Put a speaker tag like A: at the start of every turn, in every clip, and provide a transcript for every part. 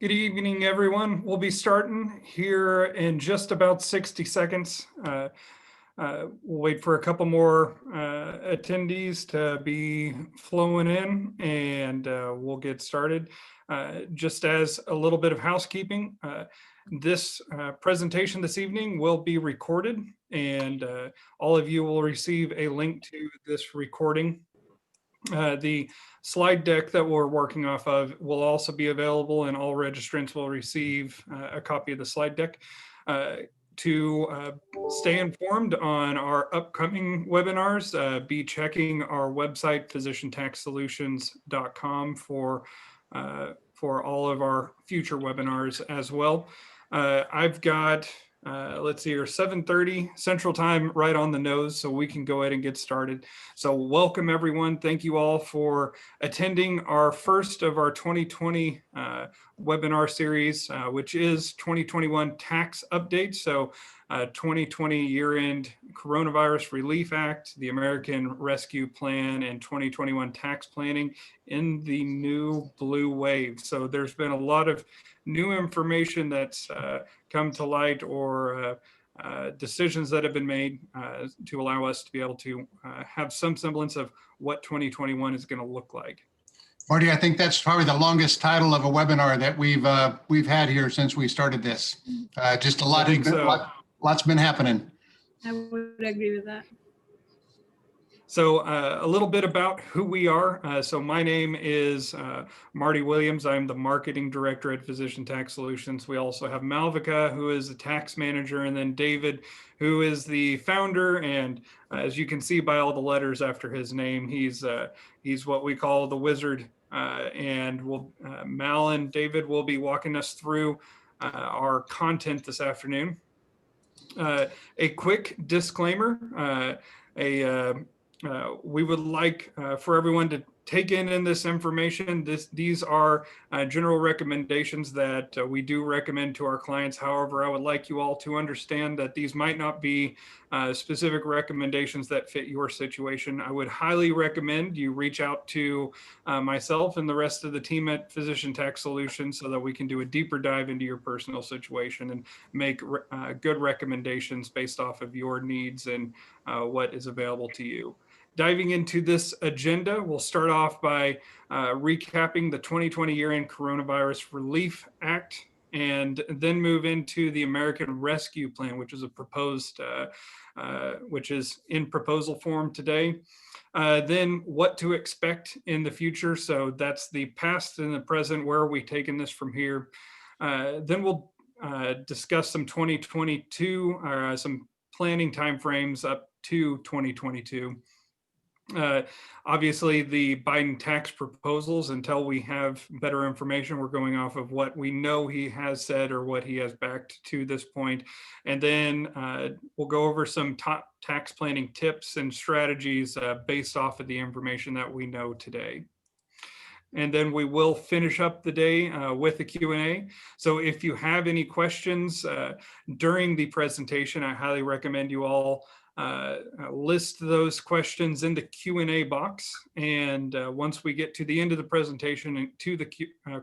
A: Good evening, everyone. We'll be starting here in just about 60 seconds. We'll wait for a couple more attendees to be flowing in and we'll get started. Just as a little bit of housekeeping, this presentation this evening will be recorded and all of you will receive a link to this recording. The slide deck that we're working off of will also be available and all registrants will receive a copy of the slide deck. To stay informed on our upcoming webinars, be checking our website, physiciantaxsolutions.com for all of our future webinars as well. I've got let's see here, 7:30 Central Time right on the nose, so we can go ahead and get started. So welcome everyone. Thank you all for attending our first of our 2020 webinar series, which is 2021 tax updates. So 2020 year-end Coronavirus Relief Act, the American Rescue Plan, and 2021 tax planning in the new blue wave. So there's been a lot of new information that's come to light or decisions that have been made to allow us to be able to have some semblance of what 2021 is going to look like.
B: Marty, I think that's probably the longest title of a webinar that we've had here since we started this. Just a lot, lots been happening.
C: I would agree with that.
A: So a little bit about who we are. So my name is Marty Williams. I'm the marketing director at Physician Tax Solutions. We also have Malvika, who is the tax manager, and then David, who is the founder. And as you can see by all the letters after his name, he's what we call the wizard. And Mal and David will be walking us through our content this afternoon. A quick disclaimer, we would like for everyone to take in this information. These are general recommendations that we do recommend to our clients. However, I would like you all to understand that these might not be specific recommendations that fit your situation. I would highly recommend you reach out to myself and the rest of the team at Physician Tax Solutions so that we can do a deeper dive into your personal situation and make good recommendations based off of your needs and what is available to you. Diving into this agenda, we'll start off by recapping the 2020 year-end Coronavirus Relief Act, and then move into the American Rescue Plan, which is which is in proposal form today. Then what to expect in the future. So that's the past and the present. Where are we taking this from here? Then we'll discuss some 2022, some planning timeframes up to 2022. Obviously, the Biden tax proposals, until we have better information, we're going off of what we know he has said or what he has backed to this point. And then we'll go over some top tax planning tips and strategies based off of the information that we know today. And then we will finish up the day with a Q&A. So if you have any questions during the presentation, I highly recommend you all list those questions in the Q&A box. And once we get to the end of the presentation and to the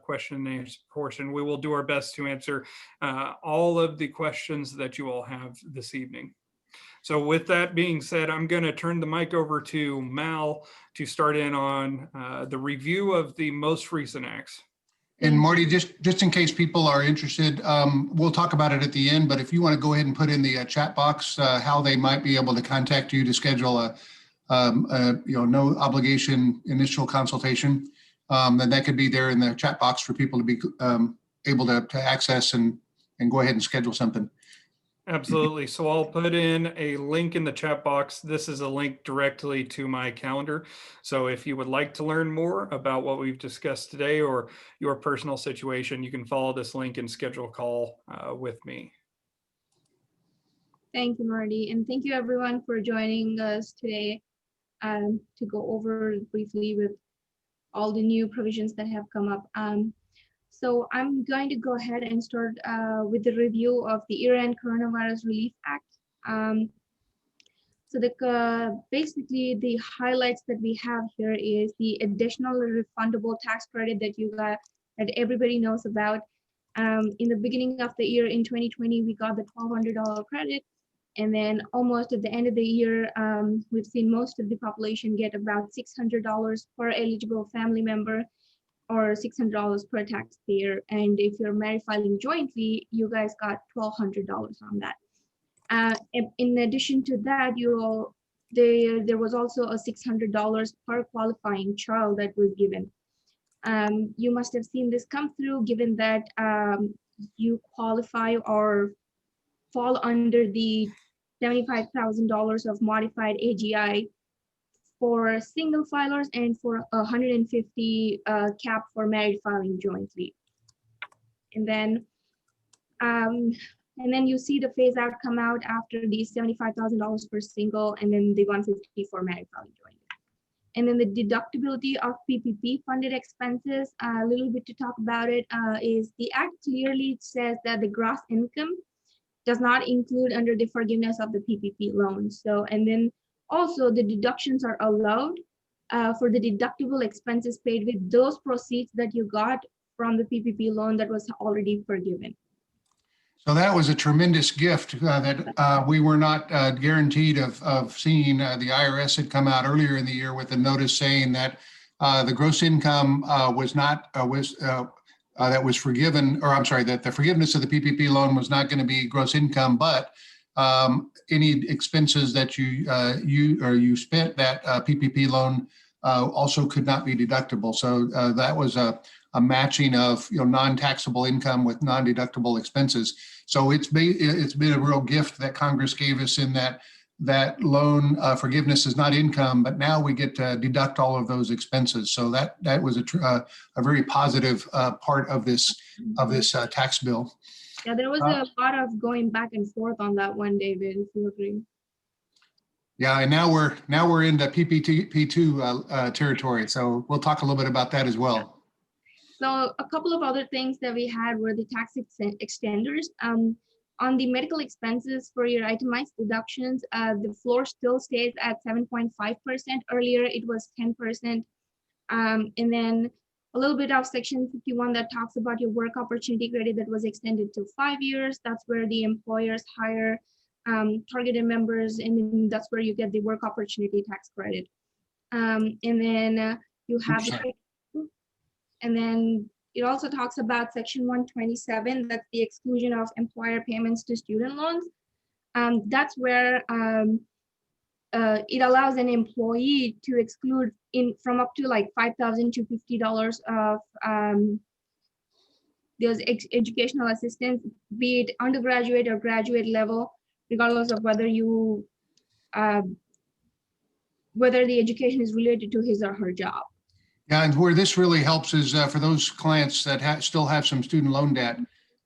A: question and answer portion, we will do our best to answer all of the questions that you all have this evening. So with that being said, I'm going to turn the mic over to Mal to start in on the review of the most recent acts.
B: And Marty, just in case people are interested, we'll talk about it at the end, but if you want to go ahead and put in the chat box how they might be able to contact you to schedule a no obligation initial consultation, then that could be there in the chat box for people to be able to access and go ahead and schedule something.
A: Absolutely. So I'll put in a link in the chat box. This is a link directly to my calendar. So if you would like to learn more about what we've discussed today or your personal situation, you can follow this link and schedule a call with me.
C: Thank you, Marty. And thank you everyone for joining us today to go over briefly with all the new provisions that have come up. So I'm going to go ahead and start with the review of the year-end Coronavirus Relief Act. So basically the highlights that we have here is the additional refundable tax credit that everybody knows about. In the beginning of the year in 2020, we got the $1,200 credit. And then almost at the end of the year, we've seen most of the population get about $600 per eligible family member or $600 per taxpayer. And if you're married filing jointly, you guys got $1,200 on that. In addition to that, there was also a $600 per qualifying child that was given. You must have seen this come through, given that you qualify or fall under the $75,000 of modified AGI for single filers and for 150 cap for married filing jointly. And then you see the phase out come out after the $75,000 for single and then the 150 for married filing jointly. And then the deductibility of PPP funded expenses, a little bit to talk about it, is the act clearly says that the gross income does not include under the forgiveness of the PPP loan. So, and then also the deductions are allowed for the deductible expenses paid with those proceeds that you got from the PPP loan that was already forgiven.
B: So that was a tremendous gift that we were not guaranteed of seeing. The IRS had come out earlier in the year with a notice saying that the gross income was not that was forgiven, or I'm sorry, that the forgiveness of the PPP loan was not going to be gross income, but any expenses that you spent that PPP loan also could not be deductible. So that was a matching of non-taxable income with non-deductible expenses. So it's been a real gift that Congress gave us in that loan forgiveness is not income, but now we get to deduct all of those expenses. So that was a very positive part of this tax bill.
C: Yeah, there was a lot of going back and forth on that one, David, if you agree.
B: Yeah, and now we're into PPP2 territory. So we'll talk a little bit about that as well.
C: So a couple of other things that we had were the tax extenders. On the medical expenses for your itemized deductions, the floor still stays at 7.5%. Earlier, it was 10%. And then a little bit of section 51 that talks about your work opportunity credit that was extended to 5 years. That's where the employers hire targeted members, and then that's where you get the work opportunity tax credit. And then you have and then it also talks about section 127, that's the exclusion of employer payments to student loans. That's where it allows an employee to exclude from up to like $5,000 to $50 of those educational assistance, be it undergraduate or graduate level, regardless of whether whether the education is related to his or her job.
B: Yeah, and where this really helps is for those clients that still have some student loan debt,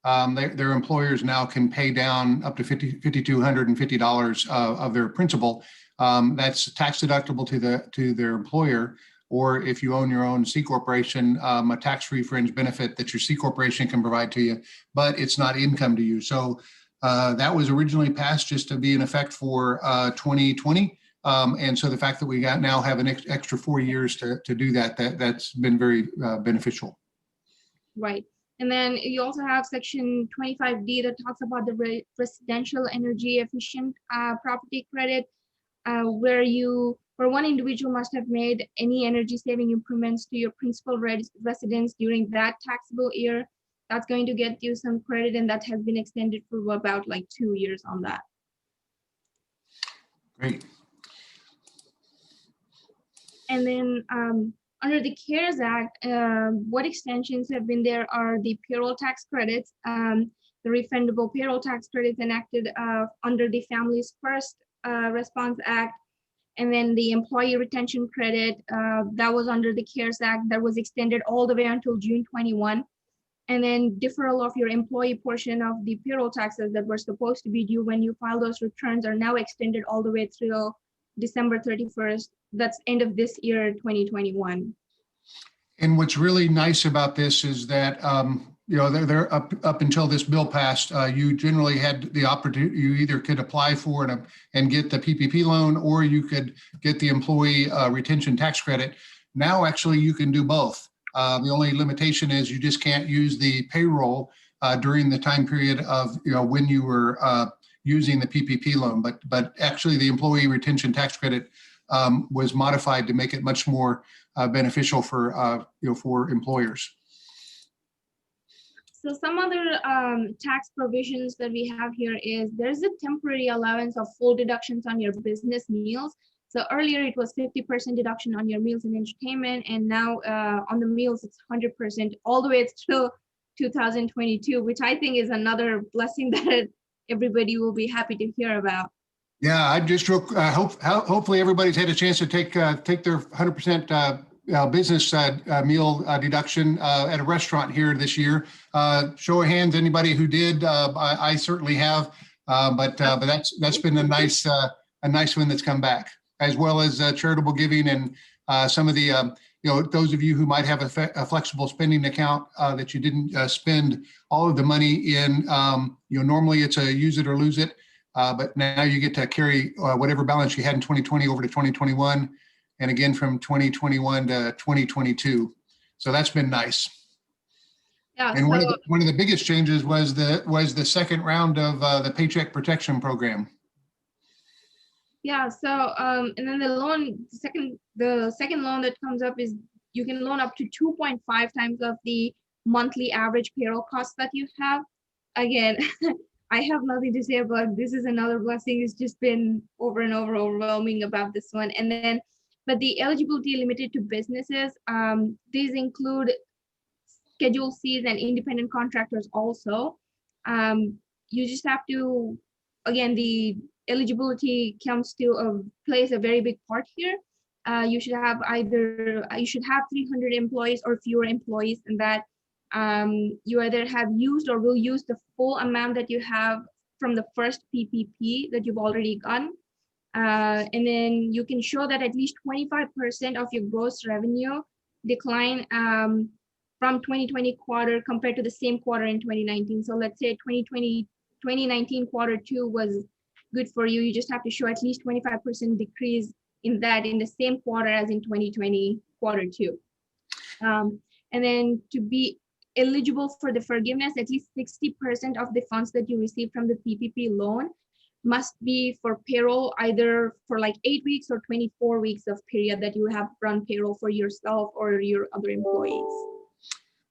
B: their employers now can pay down up to $5,250 of their principal. That's tax deductible to their employer, or if you own your own C corporation, a tax-free fringe benefit that your C corporation can provide to you, but it's not income to you. So that was originally passed just to be in effect for 2020. And so the fact that we now have an extra 4 years to do that's been very beneficial.
C: Right. And then you also have section 25D that talks about the residential energy efficient property credit, where one individual must have made any energy saving improvements to your principal residence during that taxable year. That's going to get you some credit, and that has been extended for about like 2 years on that.
B: Great.
C: And then under the CARES Act, what extensions have been there are the payroll tax credits, the refundable payroll tax credits enacted under the Families First Response Act, and then the employee retention credit that was under the CARES Act that was extended all the way until June 21. And then deferral of your employee portion of the payroll taxes that were supposed to be due when you file those returns are now extended all the way through December 31st. That's end of this year, 2021.
B: And what's really nice about this is that, they're up until this bill passed, you generally had the opportunity, you either could apply for it and get the PPP loan, or you could get the employee retention tax credit. Now, actually, you can do both. The only limitation is you just can't use the payroll during the time period of, when you were using the PPP loan, but actually the employee retention tax credit was modified to make it much more beneficial for employers.
C: So some other tax provisions that we have here is there's a temporary allowance of full deductions on your business meals. So earlier it was 50% deduction on your meals and entertainment, and now on the meals it's 100% all the way through 2022, which I think is another blessing that everybody will be happy to hear about.
B: Yeah, I just hopefully everybody's had a chance to take their 100% business meal deduction at a restaurant here this year. Show of hands, anybody who did. I certainly have, but that's been a nice one that's come back, as well as charitable giving and some of the those of you who might have a flexible spending account that you didn't spend all of the money in. Normally it's a use it or lose it, but now you get to carry whatever balance you had in 2020 over to 2021. And again, from 2021 to 2022. So that's been nice.
C: Yeah,
B: and one of the biggest changes was the second round of the Paycheck Protection Program.
C: Yeah, so and then the second loan that comes up is you can loan up to 2.5 times of the monthly average payroll costs that you have. Again, I have nothing to say about this. Is another blessing. It's just been over and over overwhelming about this one. And then but the eligibility limited to businesses. These include Schedule Cs and independent contractors also. You just have to, again, the eligibility comes to plays a very big part here. You should have 300 employees or fewer employees, and that you either have used or will use the full amount that you have from the first PPP that you've already gotten. And then you can show that at least 25% of your gross revenue decline from 2020 quarter compared to the same quarter in 2019. So let's say 2019 quarter two was good for you. You just have to show at least 25% decrease in that in the same quarter as in 2020 quarter two. And then to be eligible for the forgiveness, at least 60% of the funds that you receive from the PPP loan must be for payroll, either for like 8 weeks or 24 weeks of period that you have run payroll for yourself or your other employees.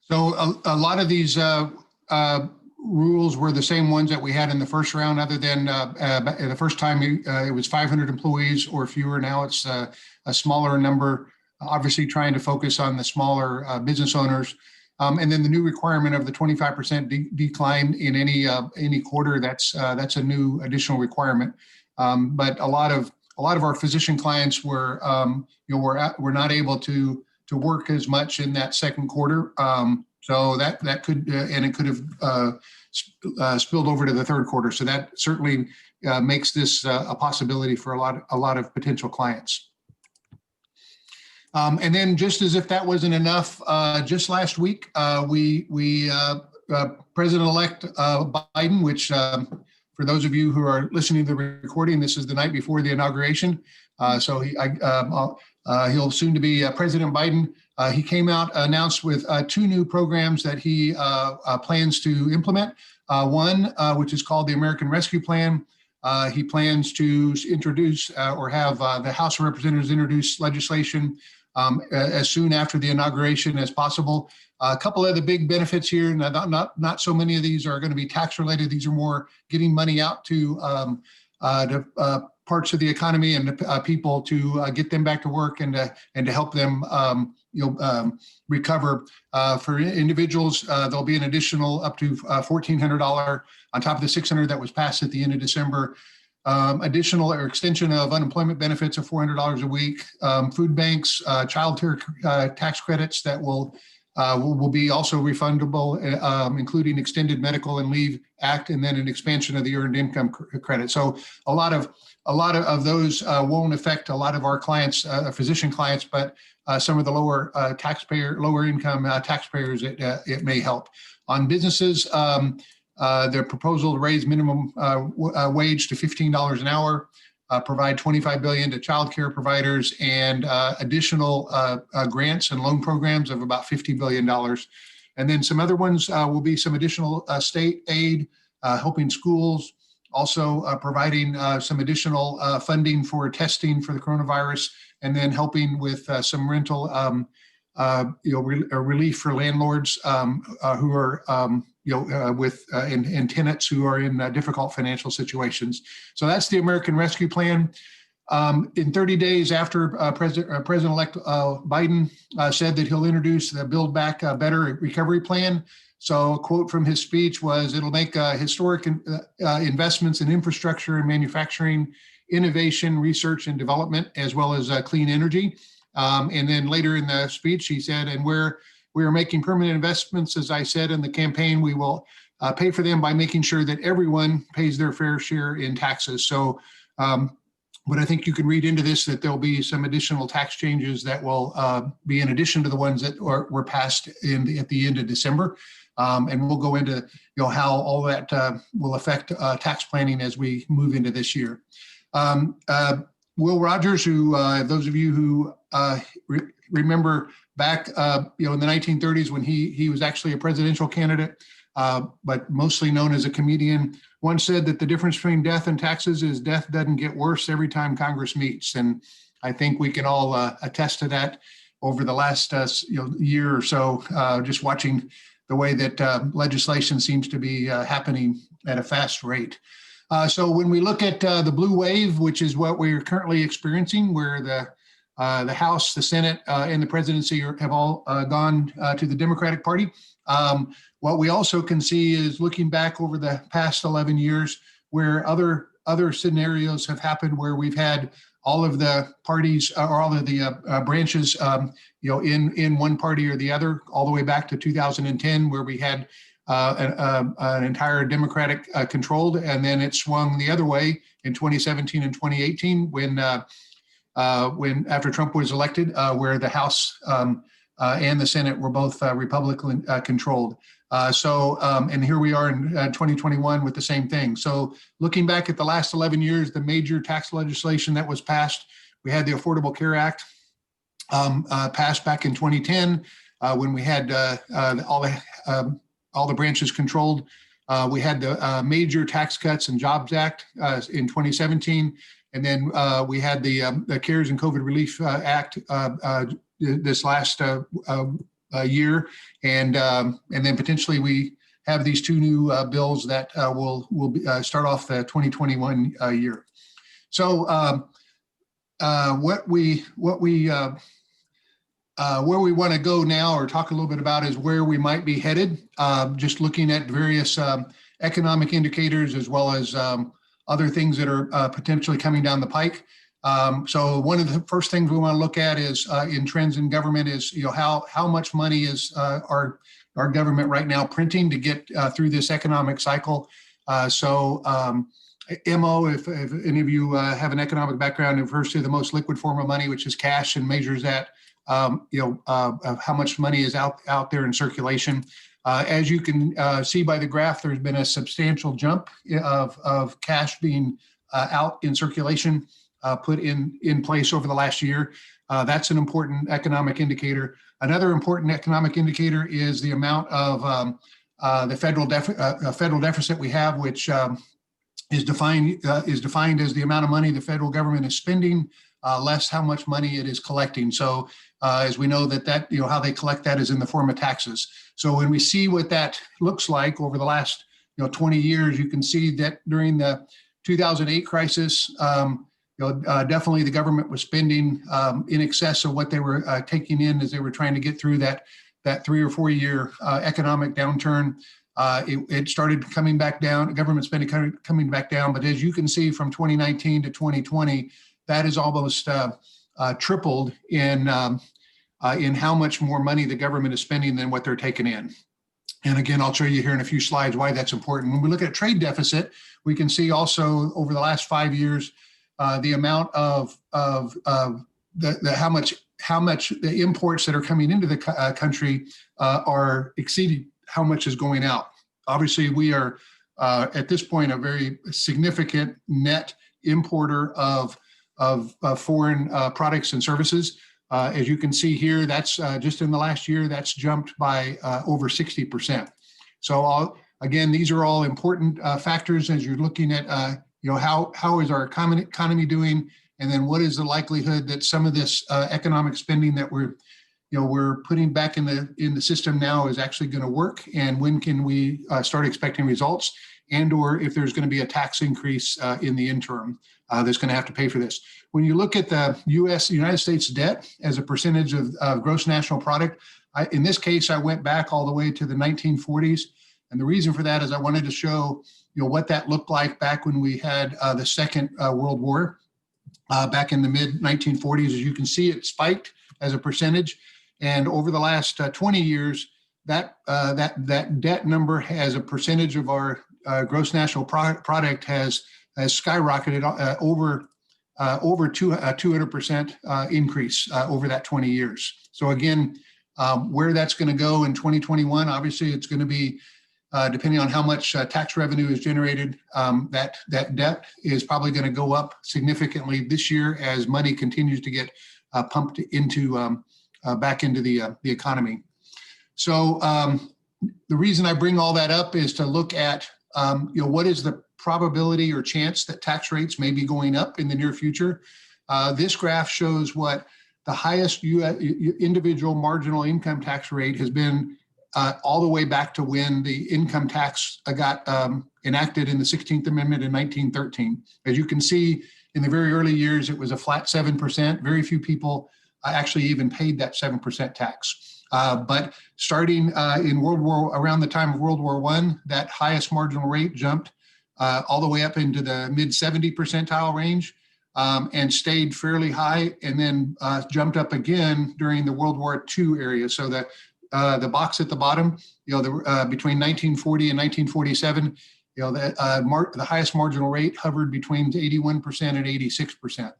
B: So a lot of these rules were the same ones that we had in the first round, other than the first time it was 500 employees or fewer. Now it's a smaller number, obviously trying to focus on the smaller business owners. And then the new requirement of the 25% decline in any quarter, that's a new additional requirement. But a lot of our physician clients were not able to work as much in that second quarter. So that could and it could have spilled over to the third quarter. So that certainly makes this a possibility for a lot of potential clients. And then, just as if that wasn't enough, just last week, President-elect Biden, which for those of you who are listening to the recording, this is the night before the inauguration. So he'll soon to be President Biden. He came out, announced with 2 new programs that he plans to implement. One, which is called the American Rescue Plan. He plans to introduce or have the House of Representatives introduce legislation as soon after the inauguration as possible. A couple of the big benefits here, not so many of these are going to be tax related. These are more getting money out to parts of the economy and people to get them back to work and to help them recover. For individuals, there'll be an additional up to $1,400 on top of the $600 that was passed at the end of December. Additional or extension of unemployment benefits of $400 a week, food banks, child care tax credits that will be also refundable, including extended medical and leave act, and then an expansion of the earned income credit. So a lot of those won't affect a lot of our clients, physician clients, but some of the lower income taxpayers, it may help. On businesses, their proposal to raise minimum wage to $15 an hour, provide $25 billion to child care providers, and additional grants and loan programs of about $50 billion And then some other ones will be some additional state aid, helping schools, also providing some additional funding for testing for the coronavirus, and then helping with some rental relief for landlords who are and tenants who are in difficult financial situations. So that's the American Rescue Plan. In 30 days after President-elect Biden said that he'll introduce the Build Back Better recovery plan. So a quote from his speech was, it'll make historic investments in infrastructure and manufacturing, innovation, research and development, as well as clean energy. And then later in the speech, he said, and where we are making permanent investments, as I said in the campaign, we will pay for them by making sure that everyone pays their fair share in taxes. So, but I think you can read into this that there'll be some additional tax changes that will be in addition to the ones that were passed at the end of December. And we'll go into how all that will affect tax planning as we move into this year. Will Rogers, who those of you who remember back in the 1930s when he was actually a presidential candidate, but mostly known as a comedian, once said that the difference between death and taxes is death doesn't get worse every time Congress meets. And I think we can all attest to that over the last year or so, just watching the way that legislation seems to be happening at a fast rate. So when we look at the blue wave, which is what we're currently experiencing, where the House, the Senate, and the presidency have all gone to the Democratic Party. What we also can see is looking back over the past 11 years, where other scenarios have happened, where we've had all of the parties or all of the branches, in one party or the other, all the way back to 2010, where we had an entire Democratic controlled, and then it swung the other way in 2017 and 2018 when after Trump was elected, where the House and the Senate were both Republican controlled. And here we are in 2021 with the same thing. So looking back at the last 11 years, the major tax legislation that was passed, we had the Affordable Care Act passed back in 2010 when we had all the branches controlled. We had the major Tax Cuts and Jobs Act in 2017. And then we had the CARES and COVID Relief Act this last year, and then potentially we have these two new bills that will start off the 2021 year. So where we want to go now, or talk a little bit about, is where we might be headed. Just looking at various economic indicators as well as other things that are potentially coming down the pike. So one of the first things we want to look at is in trends in government is, how much money is our government right now printing to get through this economic cycle. MO, if any of you have an economic background, it refers to the most liquid form of money, which is cash, and measures that, of how much money is out there in circulation. As you can see by the graph, there's been a substantial jump of cash being out in circulation, put in place over the last year. That's an important economic indicator. Another important economic indicator is the amount of the federal deficit we have, which is defined as the amount of money the federal government is spending, less how much money it is collecting. So as we know that how they collect that is in the form of taxes. So when we see what that looks like over the last 20 years, you can see that during the 2008 crisis, definitely the government was spending in excess of what they were taking in as they were trying to get through that 3 or 4 year economic downturn. It started coming back down, government spending coming back down. But as you can see from 2019 to 2020, that is almost tripled in how much more money the government is spending than what they're taking in. And again, I'll show you here in a few slides why that's important. When we look at trade deficit, we can see also over the last 5 years, the amount of how much the imports that are coming into the country are exceeding how much is going out. Obviously, we are at this point a very significant net importer of foreign products and services. As you can see here, that's just in the last year, that's jumped by over 60%. So again, these are all important factors as you're looking at, how is our economy doing? And then what is the likelihood that some of this economic spending that we're putting back in the system now is actually going to work? And when can we start expecting results? And or if there's going to be a tax increase in the interim that's going to have to pay for this. When you look at the United States debt as a percentage of gross national product, in this case, I went back all the way to the 1940s. And the reason for that is I wanted to show what that looked like back when we had the Second World War back in the mid 1940s. As you can see, it spiked as a percentage. And over the last 20 years, that debt number as a percentage of our gross national product has skyrocketed over 200% increase over that 20 years. So again, where that's going to go in 2021, obviously it's going to be depending on how much tax revenue is generated. That debt is probably going to go up significantly this year as money continues to get pumped into back into the economy. So the reason I bring all that up is to look at what is the probability or chance that tax rates may be going up in the near future. This graph shows what the highest individual marginal income tax rate has been all the way back to when the income tax got enacted in the 16th Amendment in 1913. As you can see, in the very early years, it was a flat 7%. Very few people actually even paid that 7% tax. But starting around the time of World War I, that highest marginal rate jumped all the way up into the mid 70 percentile range and stayed fairly high, and then jumped up again during the World War II area. So the box at the bottom, between 1940 and 1947, the highest marginal rate hovered between 81% and 86%.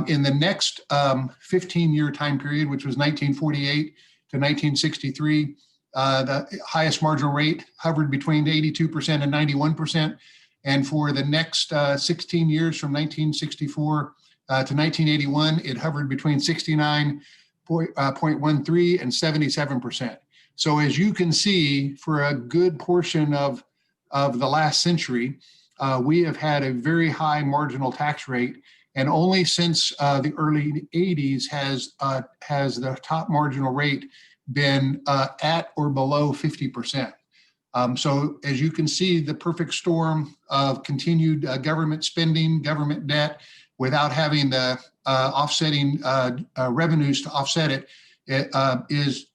B: In the next 15-year time period, which was 1948 to 1963, the highest marginal rate hovered between 82% and 91%. And for the next 16 years, from 1964 to 1981, it hovered between 69.13 and 77%. So as you can see, for a good portion of the last century, we have had a very high marginal tax rate. And only since the early 80s has the top marginal rate been at or below 50%. So as you can see, the perfect storm of continued government spending, government debt, without having the offsetting revenues to offset it, is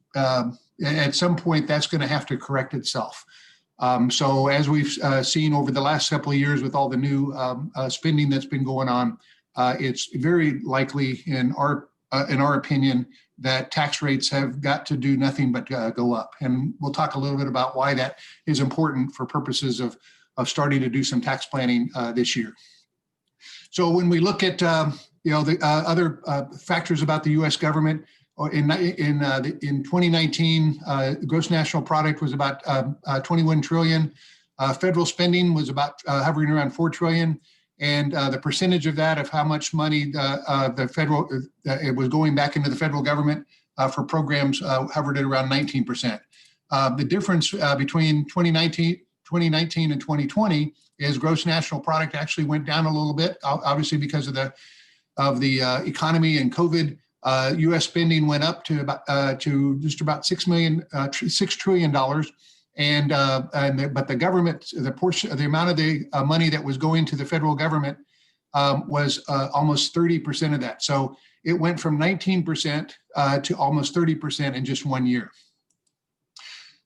B: at some point that's going to have to correct itself. So as we've seen over the last couple of years with all the new spending that's been going on, it's very likely, in our opinion, that tax rates have got to do nothing but go up. And we'll talk a little bit about why that is important for purposes of starting to do some tax planning this year. So when we look at the other factors about the U.S. government, in 2019, gross national product was about 21 trillion. Federal spending was about hovering around 4 trillion. And the percentage of that, of how much money it was going back into the federal government for programs, hovered at around 19%. The difference between 2019 and 2020 is gross national product actually went down a little bit, obviously because of the economy and COVID. U.S. spending went up to just about $6 trillion. But the government, the amount of the money that was going to the federal government was almost 30% of that. So it went from 19% to almost 30% in just 1 year.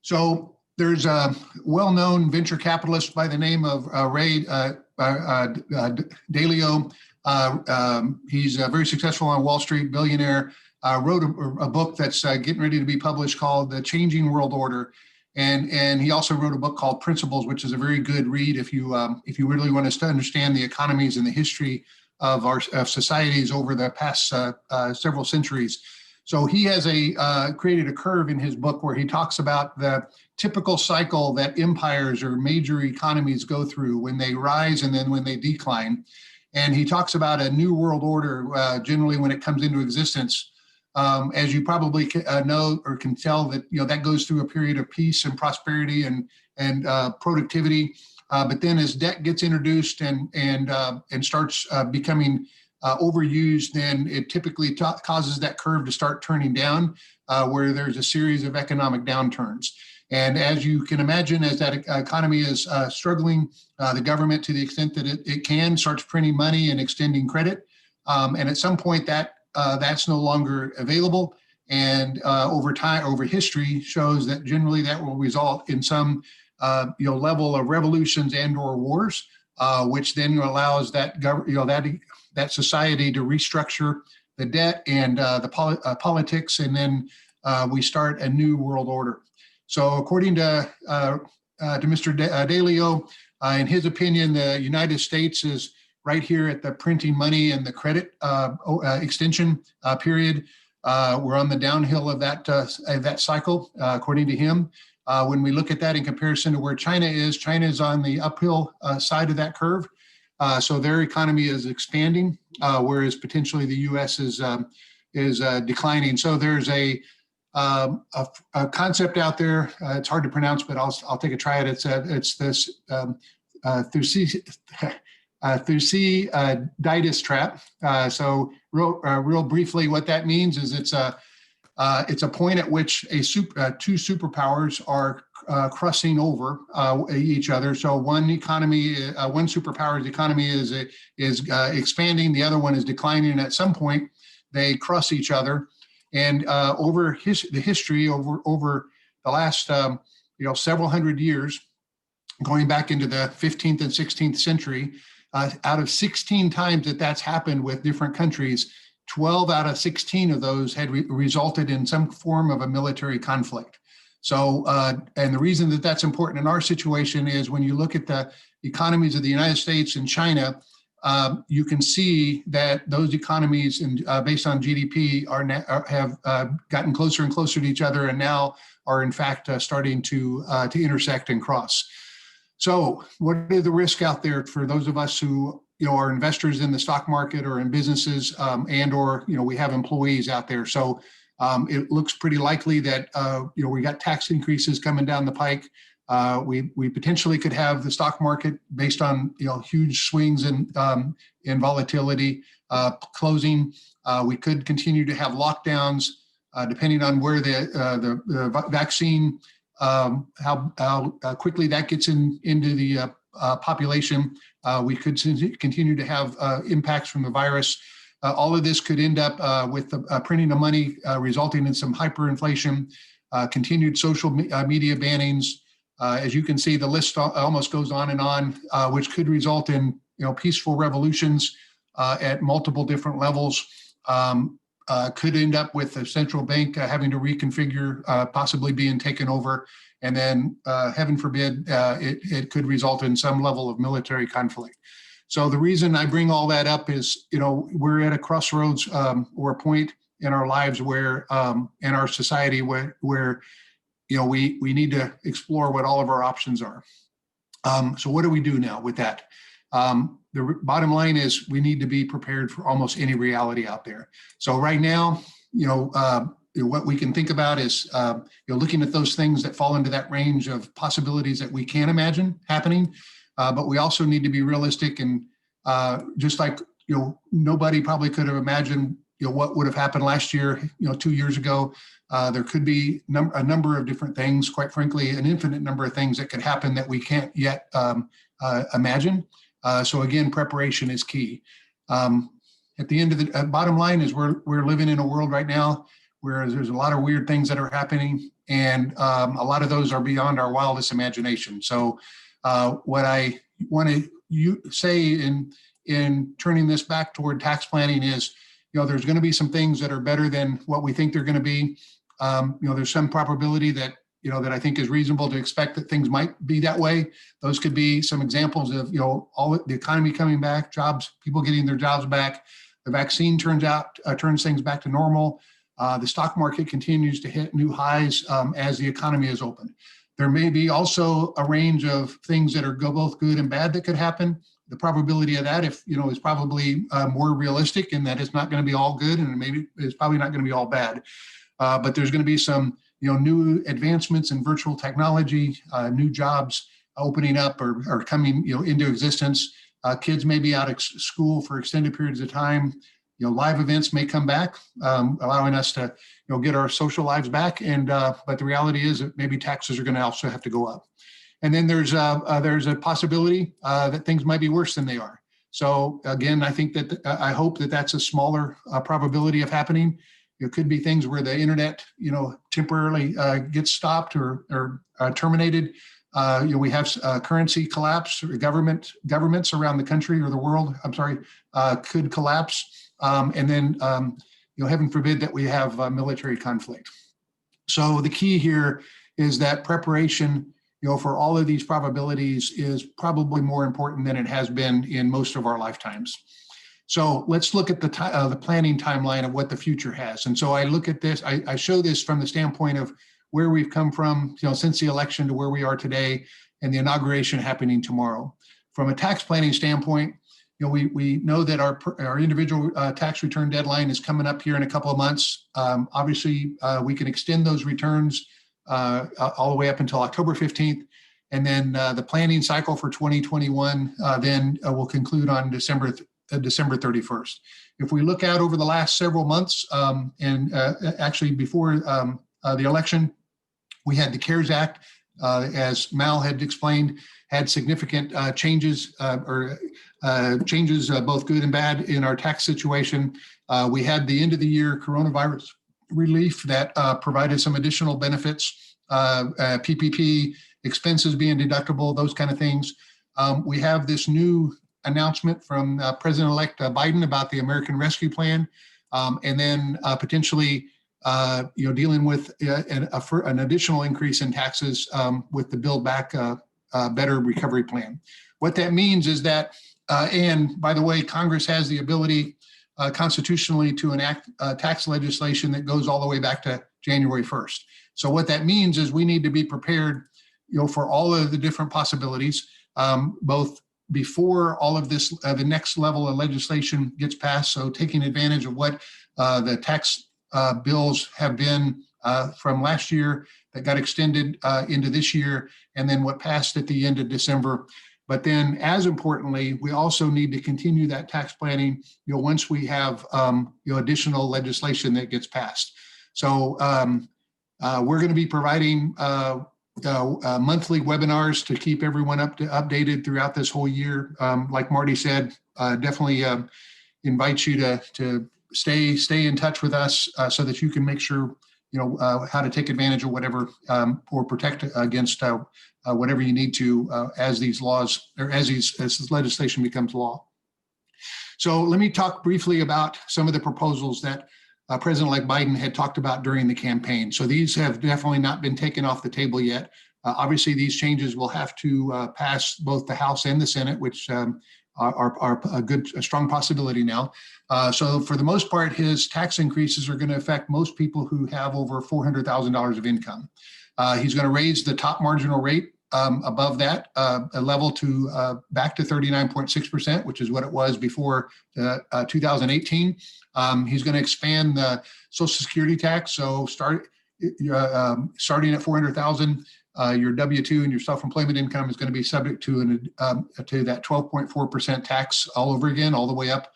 B: So there's a well-known venture capitalist by the name of Ray Dalio. He's very successful on Wall Street, billionaire. Wrote a book that's getting ready to be published called The Changing World Order. And he also wrote a book called Principles, which is a very good read if you really want to understand the economies and the history of our societies over the past several centuries. So he has created a curve in his book where he talks about the typical cycle that empires or major economies go through when they rise and then when they decline. And he talks about a new world order generally when it comes into existence. As you probably know or can tell, that that goes through a period of peace and prosperity and productivity. But then as debt gets introduced and starts becoming overused, then it typically causes that curve to start turning down, where there's a series of economic downturns. And as you can imagine, as that economy is struggling, the government, to the extent that it can, starts printing money and extending credit. And at some point that's no longer available. And over history shows that generally that will result in some level of revolutions and/or wars, which then allows that that society to restructure the debt and the politics, and then we start a new world order. So, according to Mr. Dalio, in his opinion, the United States is right here at the printing money and the credit extension period. We're on the downhill of that cycle, according to him. When we look at that in comparison to where China is on the uphill side of that curve. So their economy is expanding, whereas potentially the U.S. is declining. So there's a concept out there. It's hard to pronounce, but I'll take a try at it. It's this Thucydides trap. So real briefly, what that means is it's a point at which two superpowers are crossing over each other. So one superpower's economy is expanding, the other one is declining, and at some point they cross each other. And over the history over the last several hundred years, going back into the 15th and 16th century, out of 16 times that's happened with different countries, 12 out of 16 of those had resulted in some form of a military conflict. So, and the reason that that's important in our situation is when you look at the economies of the United States and China, you can see that those economies, and based on GDP, have gotten closer and closer to each other, and now are in fact starting to intersect and cross. So, what are the risks out there for those of us who are investors in the stock market or in businesses, and/or we have employees out there? So, it looks pretty likely that we got tax increases coming down the pike. We potentially could have the stock market, based on huge swings in volatility, closing. We could continue to have lockdowns, depending on where the vaccine, how quickly that gets into the population. We could continue to have impacts from the virus. All of this could end up with the printing of money, resulting in some hyperinflation, continued social media bannings. As you can see, the list almost goes on and on, which could result in peaceful revolutions at multiple different levels. Could end up with the central bank having to reconfigure, possibly being taken over, and then heaven forbid, it could result in some level of military conflict. So the reason I bring all that up is, we're at a crossroads or a point in our lives where, in our society, where we need to explore what all of our options are. So what do we do now with that? The bottom line is we need to be prepared for almost any reality out there. So right now, what we can think about is looking at those things that fall into that range of possibilities that we can imagine happening. But we also need to be realistic, and just like nobody probably could have imagined what would have happened last year, 2 years ago. There could be a number of different things, quite frankly, an infinite number of things that could happen that we can't yet imagine. So again, preparation is key. At the end of the bottom line is we're living in a world right now where there's a lot of weird things that are happening, and a lot of those are beyond our wildest imagination. So what I want to say in turning this back toward tax planning is, there's going to be some things that are better than what we think they're going to be. There's some probability that I think is reasonable to expect that things might be that way. Those could be some examples of, all the economy coming back, jobs, people getting their jobs back. The vaccine turns things back to normal. The stock market continues to hit new highs as the economy is open. There may be also a range of things that are both good and bad that could happen. The probability of that, if is probably more realistic, in that it's not going to be all good, and maybe it's probably not going to be all bad. But there's going to be some new advancements in virtual technology, new jobs opening up or coming into existence. Kids may be out of school for extended periods of time. Live events may come back, allowing us to get our social lives back. And but the reality is that maybe taxes are going to also have to go up. And then there's a possibility that things might be worse than they are. So again, I think that I hope that that's a smaller probability of happening. It could be things where the internet, temporarily gets stopped or terminated. We have currency collapse. Governments around the country or the world, could collapse. And then, heaven forbid that we have military conflict. So the key here is that preparation, for all of these probabilities is probably more important than it has been in most of our lifetimes. So let's look at the planning timeline of what the future has. And so I look at this, I show this from the standpoint of where we've come from, since the election to where we are today, and the inauguration happening tomorrow. From a tax planning standpoint, we know that our individual tax return deadline is coming up here in a couple of months. Obviously, we can extend those returns all the way up until October 15th. And then the planning cycle for 2021 then will conclude on December 31st. If we look out over the last several months, and actually before the election, we had the CARES Act, as Mal had explained, had significant changes both good and bad in our tax situation. We had the end of the year coronavirus relief that provided some additional benefits, PPP, expenses being deductible, those kind of things. We have this new announcement from President-elect Biden about the American Rescue Plan, and then potentially dealing with an additional increase in taxes with the Build Back Better Recovery Plan. What that means is that, and by the way, Congress has the ability constitutionally to enact tax legislation that goes all the way back to January 1st. So what that means is we need to be prepared, for all of the different possibilities, both before all of this, the next level of legislation gets passed. So taking advantage of what the tax bills have been from last year that got extended into this year, and then what passed at the end of December. But then, as importantly, we also need to continue that tax planning, once we have, additional legislation that gets passed. So we're going to be providing monthly webinars to keep everyone updated throughout this whole year. Like Marty said, definitely invite you to stay in touch with us so that you can make sure how to take advantage of whatever or protect against whatever you need to as these laws or as this legislation becomes law. So let me talk briefly about some of the proposals that President-elect Biden had talked about during the campaign. So these have definitely not been taken off the table yet. Obviously, these changes will have to pass both the House and the Senate, which are a strong possibility now. So for the most part, his tax increases are going to affect most people who have over $400,000 of income. He's going to raise the top marginal rate above that a level to back to 39.6%, which is what it was before 2018. He's going to expand the Social Security tax. So starting at 400,000, your W-2 and your self-employment income is going to be subject to that 12.4% tax all over again, all the way up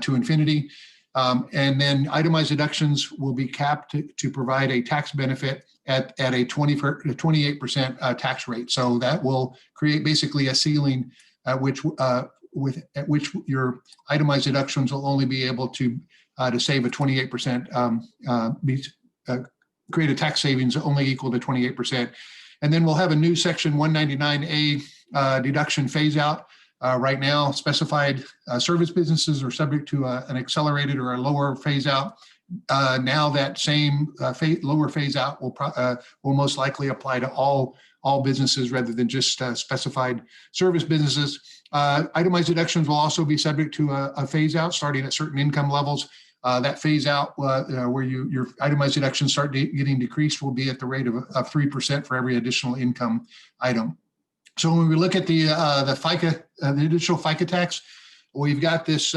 B: to infinity. And then itemized deductions will be capped to provide a tax benefit at a 28% tax rate. So that will create basically a ceiling at which your itemized deductions will only be able to save a 28%, create a tax savings only equal to 28%. And then we'll have a new section 199A deduction phase out. Right now, specified service businesses are subject to an accelerated or a lower phase out. Now that same lower phase out will most likely apply to all businesses rather than just specified service businesses. Itemized deductions will also be subject to a phase out starting at certain income levels. That phase out where your itemized deductions start getting decreased will be at the rate of 3% for every additional income item. So when we look at the FICA, the additional FICA tax, we've got this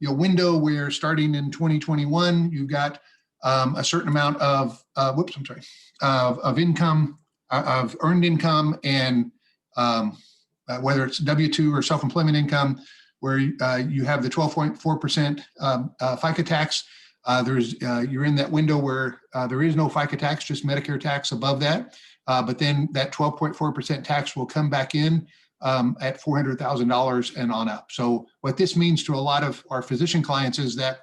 B: window where starting in 2021, you've got a certain amount of of income, of earned income, and whether it's W-2 or self-employment income, where you have the 12.4% FICA tax. You're in that window where there is no FICA tax, just Medicare tax above that. But then that 12.4% tax will come back in at $400,000 and on up. So what this means to a lot of our physician clients is that,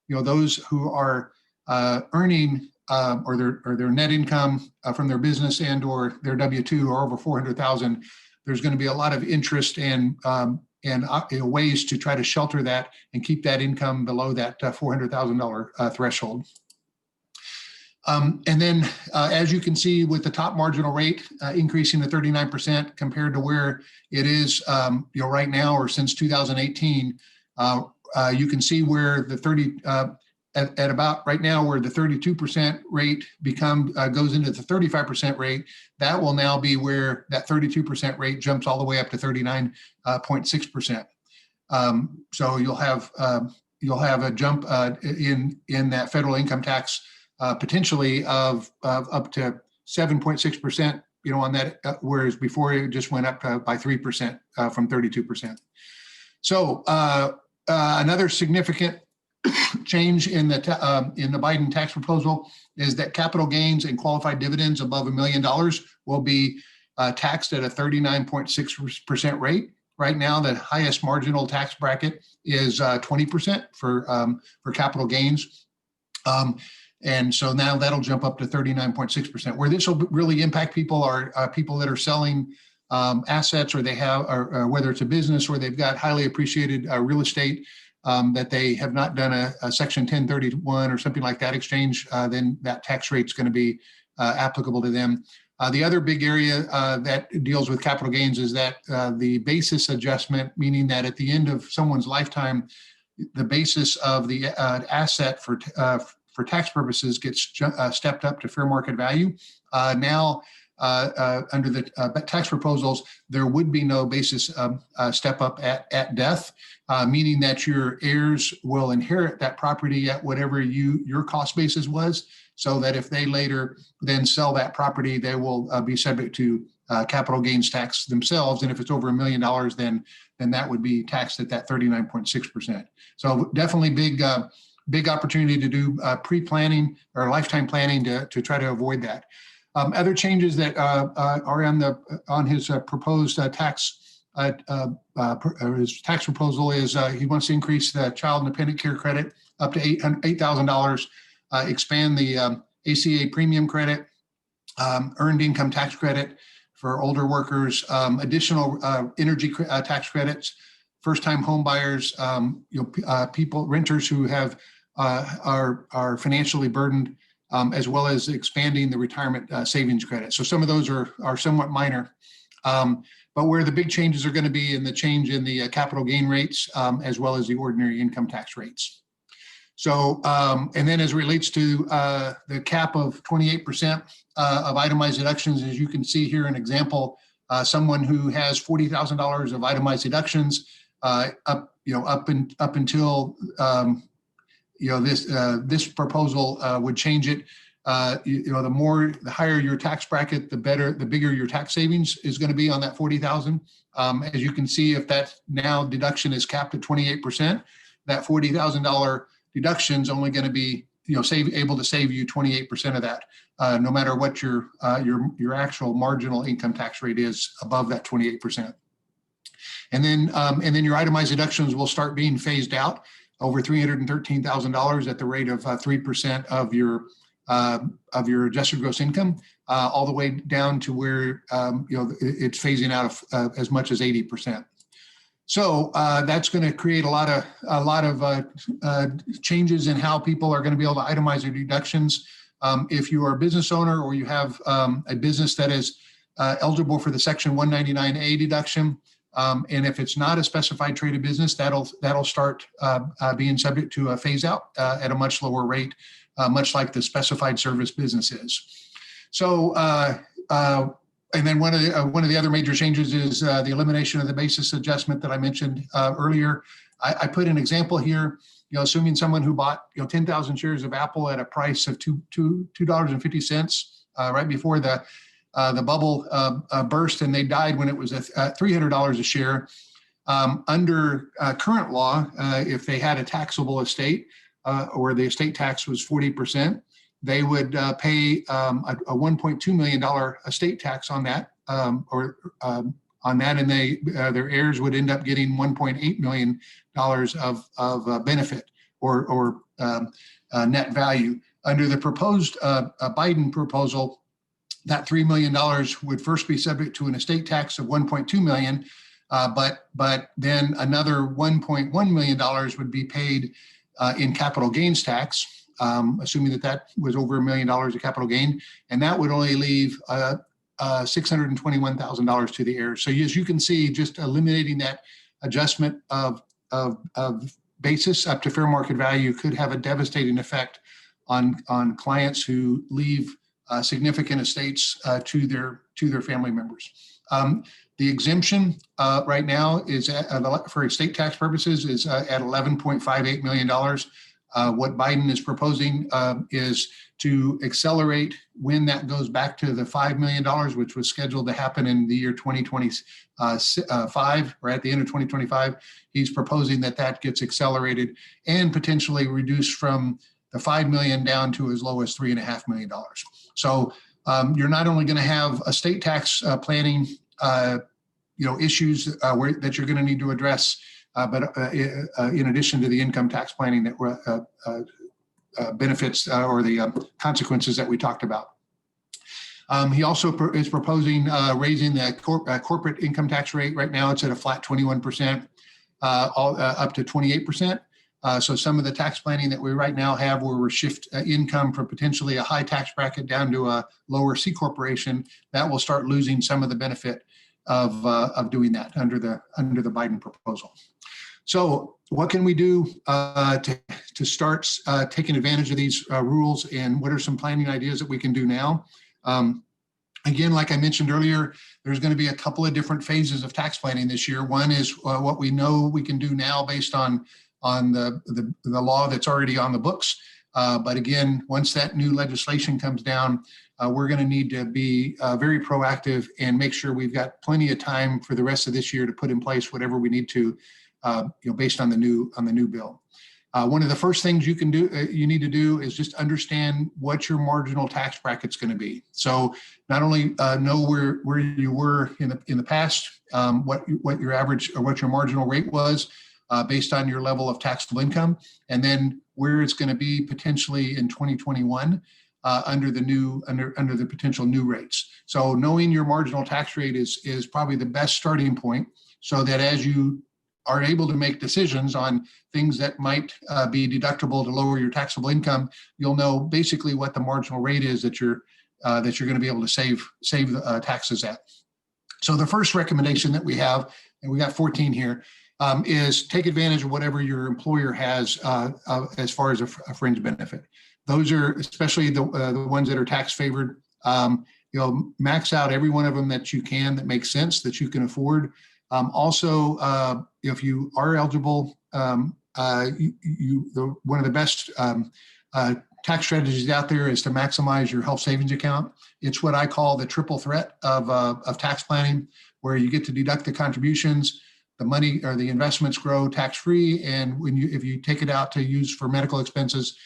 B: those who are earning or their net income from their business and or their W-2 are over 400,000, there's going to be a lot of interest and ways to try to shelter that and keep that income below that $400,000 threshold. And then, as you can see, with the top marginal rate increasing to 39% compared to where it is, right now or since 2018, you can see where the at about right now where the 32% rate goes into the 35% rate. That will now be where that 32% rate jumps all the way up to 39.6%. So you'll have a jump in that federal income tax potentially of up to 7.6%, on that, whereas before it just went up by 3% from 32%. So another significant change in the Biden tax proposal is that capital gains and qualified dividends above $1 million will be taxed at a 39.6% rate. Right now, the highest marginal tax bracket is 20% for capital gains. And so now that'll jump up to 39.6%. Where this will really impact people are people that are selling assets, or they have, or whether it's a business or they've got highly appreciated real estate that they have not done a Section 1031 or something like that exchange, then that tax rate is going to be applicable to them. The other big area that deals with capital gains is that the basis adjustment, meaning that at the end of someone's lifetime, the basis of the asset for tax purposes gets stepped up to fair market value. Now, under the tax proposals, there would be no basis step up at death, meaning that your heirs will inherit that property at whatever your cost basis was, so that if they later then sell that property, they will be subject to capital gains tax themselves. And if it's over $1 million, then that would be taxed at that 39.6%. So definitely big opportunity to do pre-planning or lifetime planning to try to avoid that. Other changes that are on his proposed tax his tax proposal is he wants to increase the child and dependent care credit up to $8,000, expand the ACA premium credit, earned income tax credit for older workers, additional energy tax credits, first-time home buyers, renters who are financially burdened, as well as expanding the retirement savings credit. So some of those are somewhat minor, but where the big changes are going to be in the change in the capital gain rates, as well as the ordinary income tax rates. So, and then as it relates to the cap of 28% of itemized deductions, as you can see here, an example, someone who has $40,000 of itemized deductions up until this proposal would change it. The higher your tax bracket, the bigger your tax savings is going to be on that 40,000. As you can see, if that now deduction is capped at 28%, that $40,000 deduction is only going to be able to save you 28% of that, no matter what your actual marginal income tax rate is above that 28%. And then your itemized deductions will start being phased out over $313,000 at the rate of 3% of your adjusted gross income, all the way down to where it's phasing out of as much as 80%. So that's going to create a lot of changes in how people are going to be able to itemize their deductions. If you are a business owner or you have a business that is eligible for the Section 199A deduction, and if it's not a specified traded business, that'll start being subject to a phase out at a much lower rate, much like the specified service business is. So And then one of the other major changes is the elimination of the basis adjustment that I mentioned earlier. I put an example here. Assuming someone who bought 10,000 shares of Apple at a price of $2.50 right before the bubble burst, and they died when it was at $300 a share. Under current law, if they had a taxable estate or the estate tax was 40%, they would pay a $1.2 million estate tax on that, and their heirs would end up getting $1.8 million of benefit or net value. Under the proposed Biden proposal, that $3 million would first be subject to an estate tax of $1.2 million, but then another $1.1 million would be paid in capital gains tax, assuming that was over $1 million of capital gain, and that would only leave $621,000 to the heirs. So as you can see, just eliminating that adjustment of basis up to fair market value could have a devastating effect on clients who leave significant estates to their family members. The exemption right now is for estate tax purposes is at $11.58 million. What Biden is proposing is to accelerate when that goes back to the $5 million, which was scheduled to happen in the year 2025, or at the end of 2025. He's proposing that gets accelerated and potentially reduced from the $5 million down to as low as $3.5 million. So you're not only going to have estate tax planning issues that you're going to need to address, but in addition to the income tax planning that benefits or the consequences that we talked about. He also is proposing raising the corporate income tax rate. Right now it's at a flat 21%, up to 28%. So some of the tax planning that we right now have where we shift income from potentially a high tax bracket down to a lower C corporation, that will start losing some of the benefit of doing that under the Biden proposal. So what can we do to start taking advantage of these rules, and what are some planning ideas that we can do now? Again, like I mentioned earlier, there's going to be a couple of different phases of tax planning this year. One is what we know we can do now based on the law that's already on the books. But again, once that new legislation comes down, we're going to need to be very proactive and make sure we've got plenty of time for the rest of this year to put in place whatever we need to, based on the new bill. One of the first things you need to do is just understand what your marginal tax bracket's going to be. So not only know where you were in the past, what your average or what your marginal rate was based on your level of taxable income, and then where it's going to be potentially in 2021 under the potential new rates. So knowing your marginal tax rate is probably the best starting point, so that as you are able to make decisions on things that might be deductible to lower your taxable income, you'll know basically what the marginal rate is that you're going to be able to save taxes at. So the first recommendation that we have, and we got 14 here, is take advantage of whatever your employer has as far as a fringe benefit. Those are especially the ones that are tax favored. Max out every one of them that you can, that makes sense, that you can afford. Also, if you are eligible, one of the best tax strategies out there is to maximize your health savings account. It's what I call the triple threat of tax planning, where you get to deduct the contributions, the money or the investments grow tax-free, and if you take it out to use for medical expenses,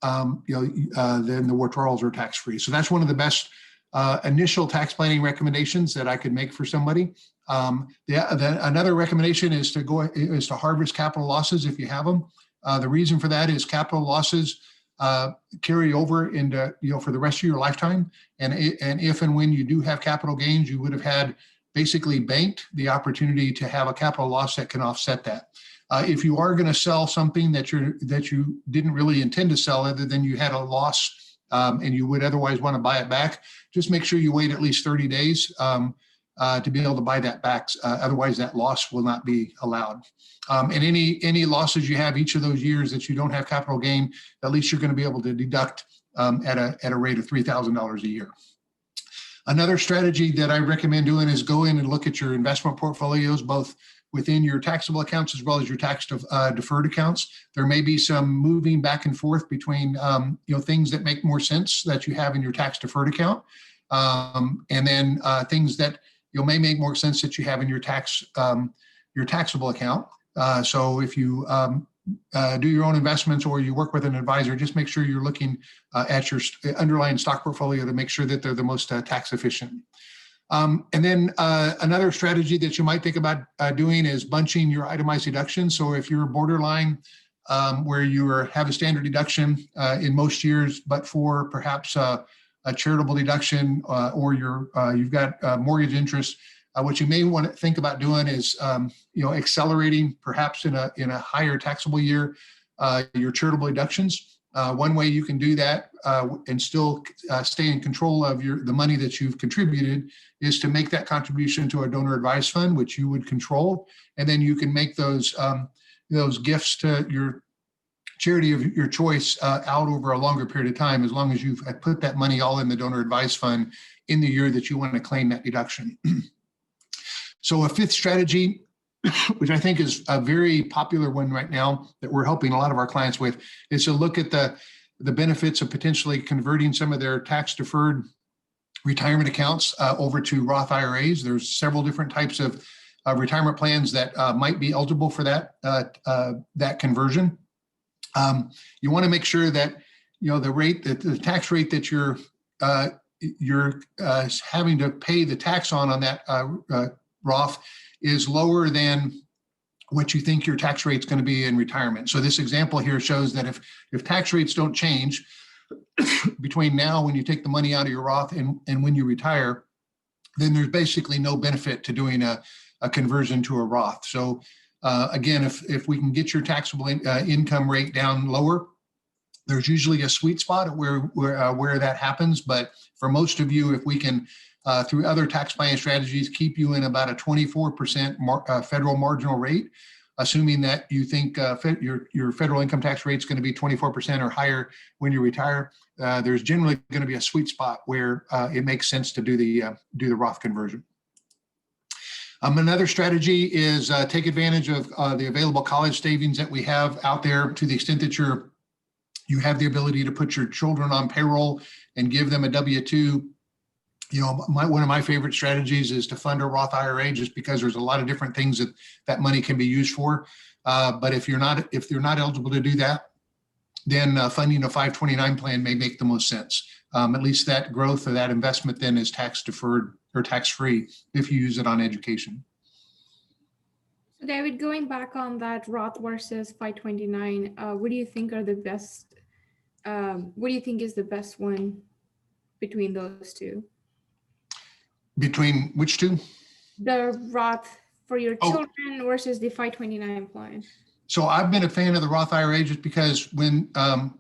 B: then the withdrawals are tax-free. So that's one of the best initial tax planning recommendations that I could make for somebody. Another recommendation is to harvest capital losses if you have them. The reason for that is capital losses carry over into for the rest of your lifetime, and if and when you do have capital gains, you would have had basically banked the opportunity to have a capital loss that can offset that. If you are going to sell something that you didn't really intend to sell, other than you had a loss and you would otherwise want to buy it back, just make sure you wait at least 30 days to be able to buy that back. Otherwise, that loss will not be allowed. And any losses you have each of those years that you don't have capital gain, at least you're going to be able to deduct at a rate of $3,000 a year. Another strategy that I recommend doing is go in and look at your investment portfolios, both within your taxable accounts as well as your tax deferred accounts. There may be some moving back and forth between things that make more sense that you have in your tax deferred account, and then things that may make more sense that you have in your taxable account. So if you do your own investments or you work with an advisor, just make sure you're looking at your underlying stock portfolio to make sure that they're the most tax efficient. And then another strategy that you might think about doing is bunching your itemized deductions. So if you're borderline where you have a standard deduction in most years, but for perhaps a charitable deduction or you've got mortgage interest, what you may want to think about doing is accelerating perhaps in a higher taxable year your charitable deductions. One way you can do that and still stay in control of the money that you've contributed is to make that contribution to a donor advised fund, which you would control, and then you can make those gifts to your charity of your choice out over a longer period of time, as long as you've put that money all in the donor advised fund in the year that you want to claim that deduction. So a fifth strategy, which I think is a very popular one right now that we're helping a lot of our clients with, is to look at the benefits of potentially converting some of their tax deferred retirement accounts over to Roth IRAs. There's several different types of retirement plans that might be eligible for that conversion. You want to make sure that the tax rate that you're having to pay the tax on that Roth is lower than what you think your tax rate is going to be in retirement. So this example here shows that if tax rates don't change between now when you take the money out of your Roth and when you retire, then there's basically no benefit to doing a conversion to a Roth. So again, if we can get your taxable income rate down lower, there's usually a sweet spot at where that happens. But for most of you, if we can through other tax planning strategies, keep you in about a 24% federal marginal rate, assuming that you think your federal income tax rate is going to be 24% or higher when you retire. There's generally going to be a sweet spot where it makes sense to do the Roth conversion. Another strategy is take advantage of the available college savings that we have out there, to the extent that you have the ability to put your children on payroll and give them a W-2. One of my favorite strategies is to fund a Roth IRA, just because there's a lot of different things that money can be used for. But if you're not eligible to do that, then funding a 529 plan may make the most sense. At least that growth or that investment then is tax deferred or tax free if you use it on education.
C: So David, going back on that Roth versus 529, what do you think are the best? What do you think is the best one between those two?
B: Between which two?
C: The Roth for your children versus the 529 plan.
B: So I've been a fan of the Roth IRA just because when the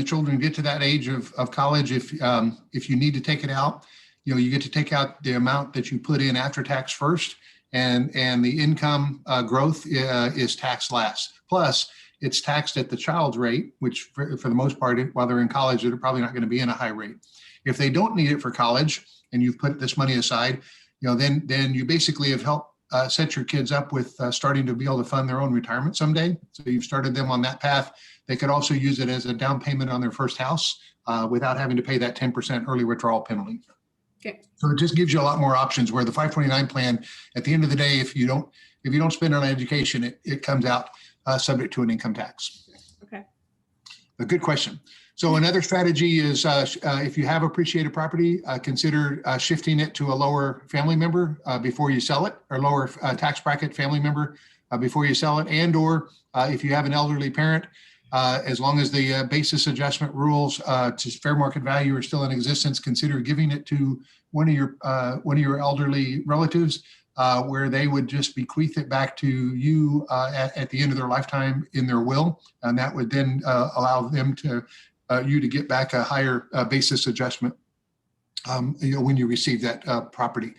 B: children get to that age of college, if you need to take it out, you get to take out the amount that you put in after tax first, and the income growth is taxed last. Plus, it's taxed at the child's rate, which for the most part, while they're in college, they're probably not going to be in a high rate. If they don't need it for college and you've put this money aside, then you basically have helped set your kids up with starting to be able to fund their own retirement someday. So you've started them on that path. They could also use it as a down payment on their first house without having to pay that 10% early withdrawal penalty.
C: Okay.
B: So it just gives you a lot more options, where the 529 plan, at the end of the day, if you don't spend on education, it comes out subject to an income tax.
C: Okay.
B: A good question. So another strategy is if you have appreciated property, consider shifting it to a lower family member before you sell it, or lower tax bracket family member before you sell it. And or if you have an elderly parent, as long as the basis adjustment rules to fair market value are still in existence, consider giving it to one of your elderly relatives, where they would just bequeath it back to you at the end of their lifetime in their will, and that would then allow them to you to get back a higher basis adjustment when you receive that property.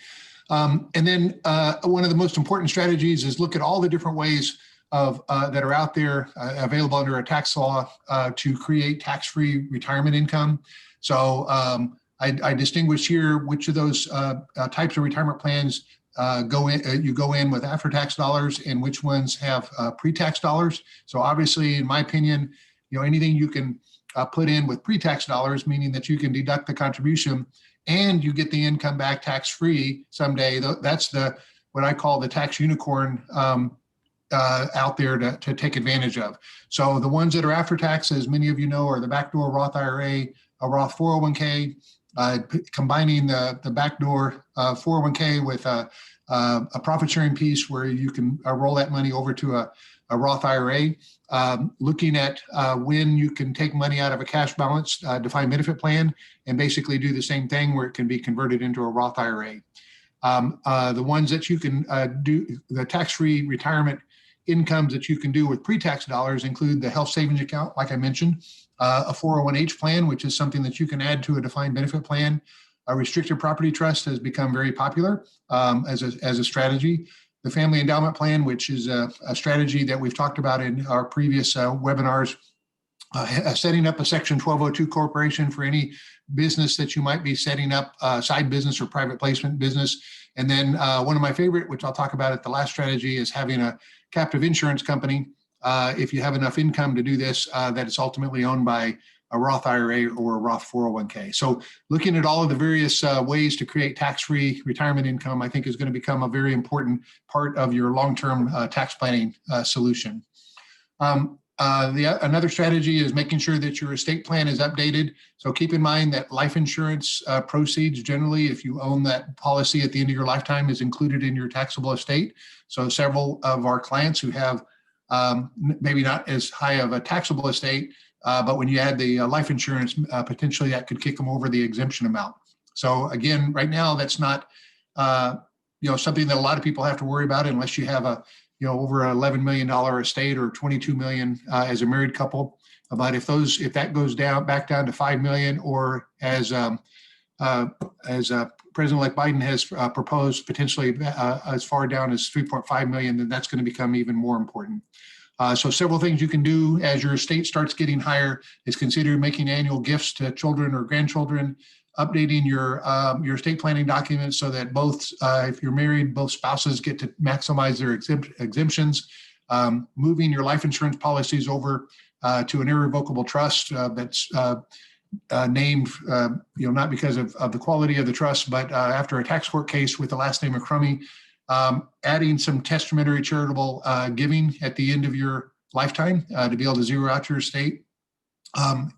B: And then one of the most important strategies is look at all the different ways that are out there available under a tax law to create tax-free retirement income. So I distinguish here which of those types of retirement plans you go in with after-tax dollars and which ones have pre-tax dollars. So obviously, in my opinion, anything you can put in with pre-tax dollars, meaning that you can deduct the contribution and you get the income back tax-free someday. That's what I call the tax unicorn out there to take advantage of. So the ones that are after tax, as many of you know, are the backdoor Roth IRA, a Roth 401k, combining the backdoor 401k with a profit sharing piece where you can roll that money over to a Roth IRA. Looking at when you can take money out of a cash balance defined benefit plan and basically do the same thing where it can be converted into a Roth IRA. The ones that you can do, the tax-free retirement incomes that you can do with pre-tax dollars include the health savings account, like I mentioned, a 401h plan, which is something that you can add to a defined benefit plan. A restricted property trust has become very popular as a strategy. The family endowment plan, which is a strategy that we've talked about in our previous webinars, setting up a Section 1202 corporation for any business that you might be setting up, side business or private placement business. And then one of my favorite, which I'll talk about at the last strategy, is having a captive insurance company. If you have enough income to do this, that it's ultimately owned by a Roth IRA or a Roth 401k. So looking at all of the various ways to create tax-free retirement income, I think is going to become a very important part of your long-term tax planning solution. Another strategy is making sure that your estate plan is updated. So keep in mind that life insurance proceeds generally, if you own that policy at the end of your lifetime, is included in your taxable estate. So several of our clients who have maybe not as high of a taxable estate, but when you add the life insurance, potentially that could kick them over the exemption amount. So again, right now, that's not something that a lot of people have to worry about unless you have a over $11 million estate or $22 million as a married couple. But if that goes back down to $5 million, or as President-elect Biden has proposed, potentially as far down as 3.5 million, then that's going to become even more important. So several things you can do as your estate starts getting higher is consider making annual gifts to children or grandchildren, updating your estate planning documents so that both, if you're married, both spouses get to maximize their exemptions, moving your life insurance policies over to an irrevocable trust that's named, not because of the quality of the trust, but after a tax court case with the last name of Crummy, adding some testamentary charitable giving at the end of your lifetime to be able to zero out your estate.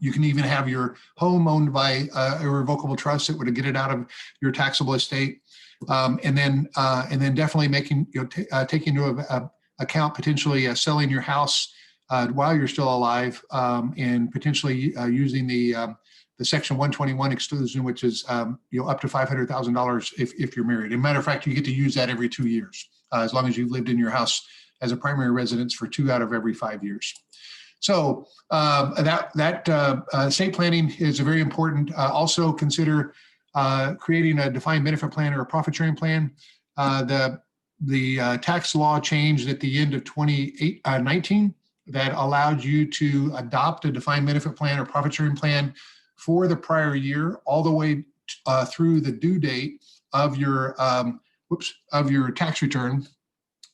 B: You can even have your home owned by irrevocable trust that would get it out of your taxable estate, and then definitely making taking into account potentially selling your house while you're still alive, and potentially using the Section 121 exclusion, which is up to $500,000 if you're married. As a matter of fact, you get to use that every 2 years, as long as you've lived in your house as a primary residence for 2 out of every 5 years. So estate planning is very important. Also consider creating a defined benefit plan or a profit sharing plan. The tax law changed at the end of 2019 that allowed you to adopt a defined benefit plan or profit sharing plan for the prior year, all the way through the due date of your tax return.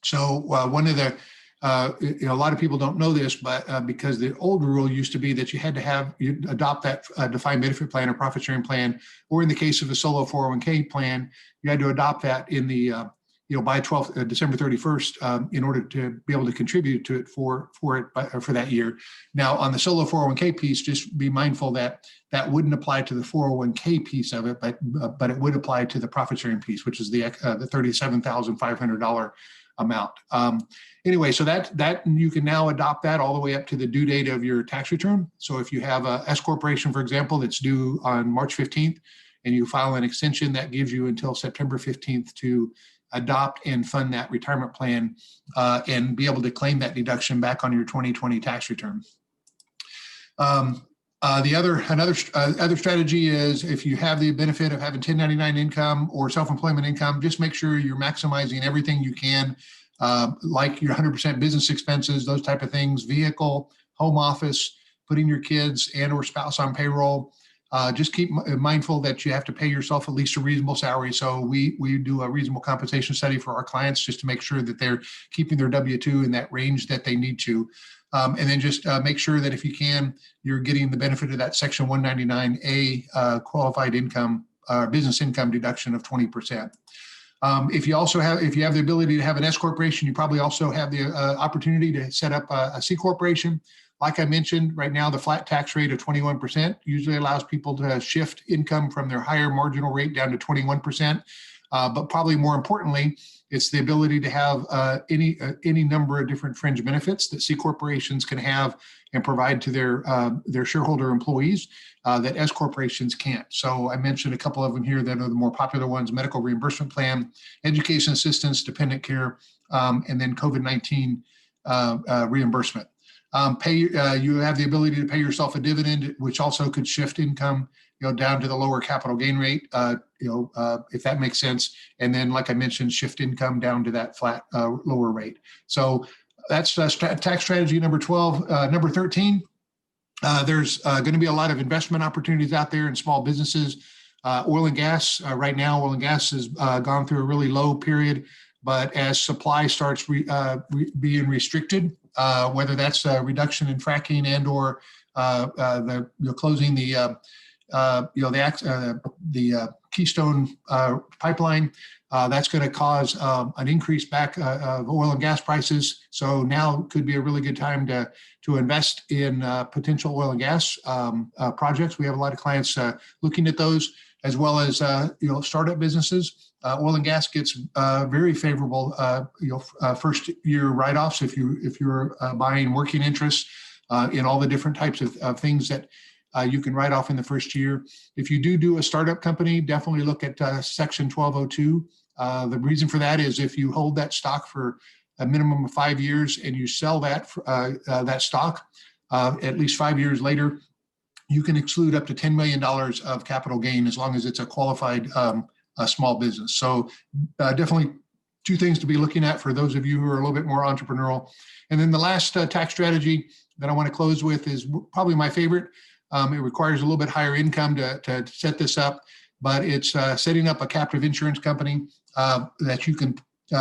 B: So one of the a lot of people don't know this, but because the old rule used to be that you adopt that defined benefit plan or profit sharing plan, or in the case of a solo 401k plan, you had to adopt that in the by December 31st in order to be able to contribute to it for that year. Now on the solo 401k piece, just be mindful that wouldn't apply to the 401k piece of it, but it would apply to the profit sharing piece, which is the $37,500 amount. Anyway, so that you can now adopt that all the way up to the due date of your tax return. So if you have a S corporation, for example, that's due on March 15th, and you file an extension, that gives you until September 15th to adopt and fund that retirement plan and be able to claim that deduction back on your 2020 tax return. Another strategy is if you have the benefit of having 1099 income or self-employment income, just make sure you're maximizing everything you can, like your 100% business expenses, those type of things, vehicle, home office, putting your kids and or spouse on payroll, Just keep mindful that you have to pay yourself at least a reasonable salary. So we do a reasonable compensation study for our clients just to make sure that they're keeping their W-2 in that range that they need to. And then just make sure that if you can, you're getting the benefit of that Section 199A qualified income, business income deduction of 20%. If you have the ability to have an S corporation, you probably also have the opportunity to set up a C corporation. Like I mentioned, right now, the flat tax rate of 21% usually allows people to shift income from their higher marginal rate down to 21%. But probably more importantly, it's the ability to have any number of different fringe benefits that C corporations can have and provide to their shareholder employees that S corporations can't. So I mentioned a couple of them here that are the more popular ones: medical reimbursement plan, education assistance, dependent care, and then COVID-19 reimbursement. You have the ability to pay yourself a dividend, which also could shift income, down to the lower capital gain rate, if that makes sense. And then, like I mentioned, shift income down to that flat lower rate. So that's tax strategy number 12. Number 13, there's going to be a lot of investment opportunities out there in small businesses. Oil and gas, right now, oil and gas has gone through a really low period, but as supply starts being restricted, whether that's a reduction in fracking and or closing the Keystone pipeline, that's going to cause an increase back of oil and gas prices. So now could be a really good time to invest in potential oil and gas projects. We have a lot of clients looking at those, as well as startup businesses. Oil and gas gets very favorable first year write-offs if you're buying working interests in all the different types of things that you can write off in the first year. If you do a startup company, definitely look at Section 1202. The reason for that is if you hold that stock for a minimum of 5 years and you sell that stock at least 5 years later, you can exclude up to $10 million of capital gain as long as it's a qualified small business. So definitely two things to be looking at for those of you who are a little bit more entrepreneurial. And then the last tax strategy that I want to close with is probably my favorite. It requires a little bit higher income to set this up, but it's setting up a captive insurance company that you can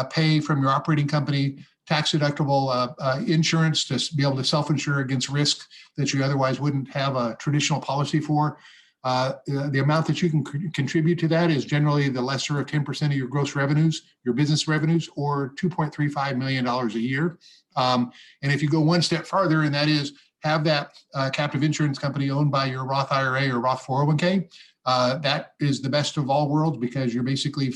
B: pay from your operating company, tax deductible insurance to be able to self-insure against risk that you otherwise wouldn't have a traditional policy for. The amount that you can contribute to that is generally the lesser of 10% of your gross revenues, your business revenues, or $2.35 million a year. And if you go one step farther, and that is have that captive insurance company owned by your Roth IRA or Roth 401k, that is the best of all worlds because you're basically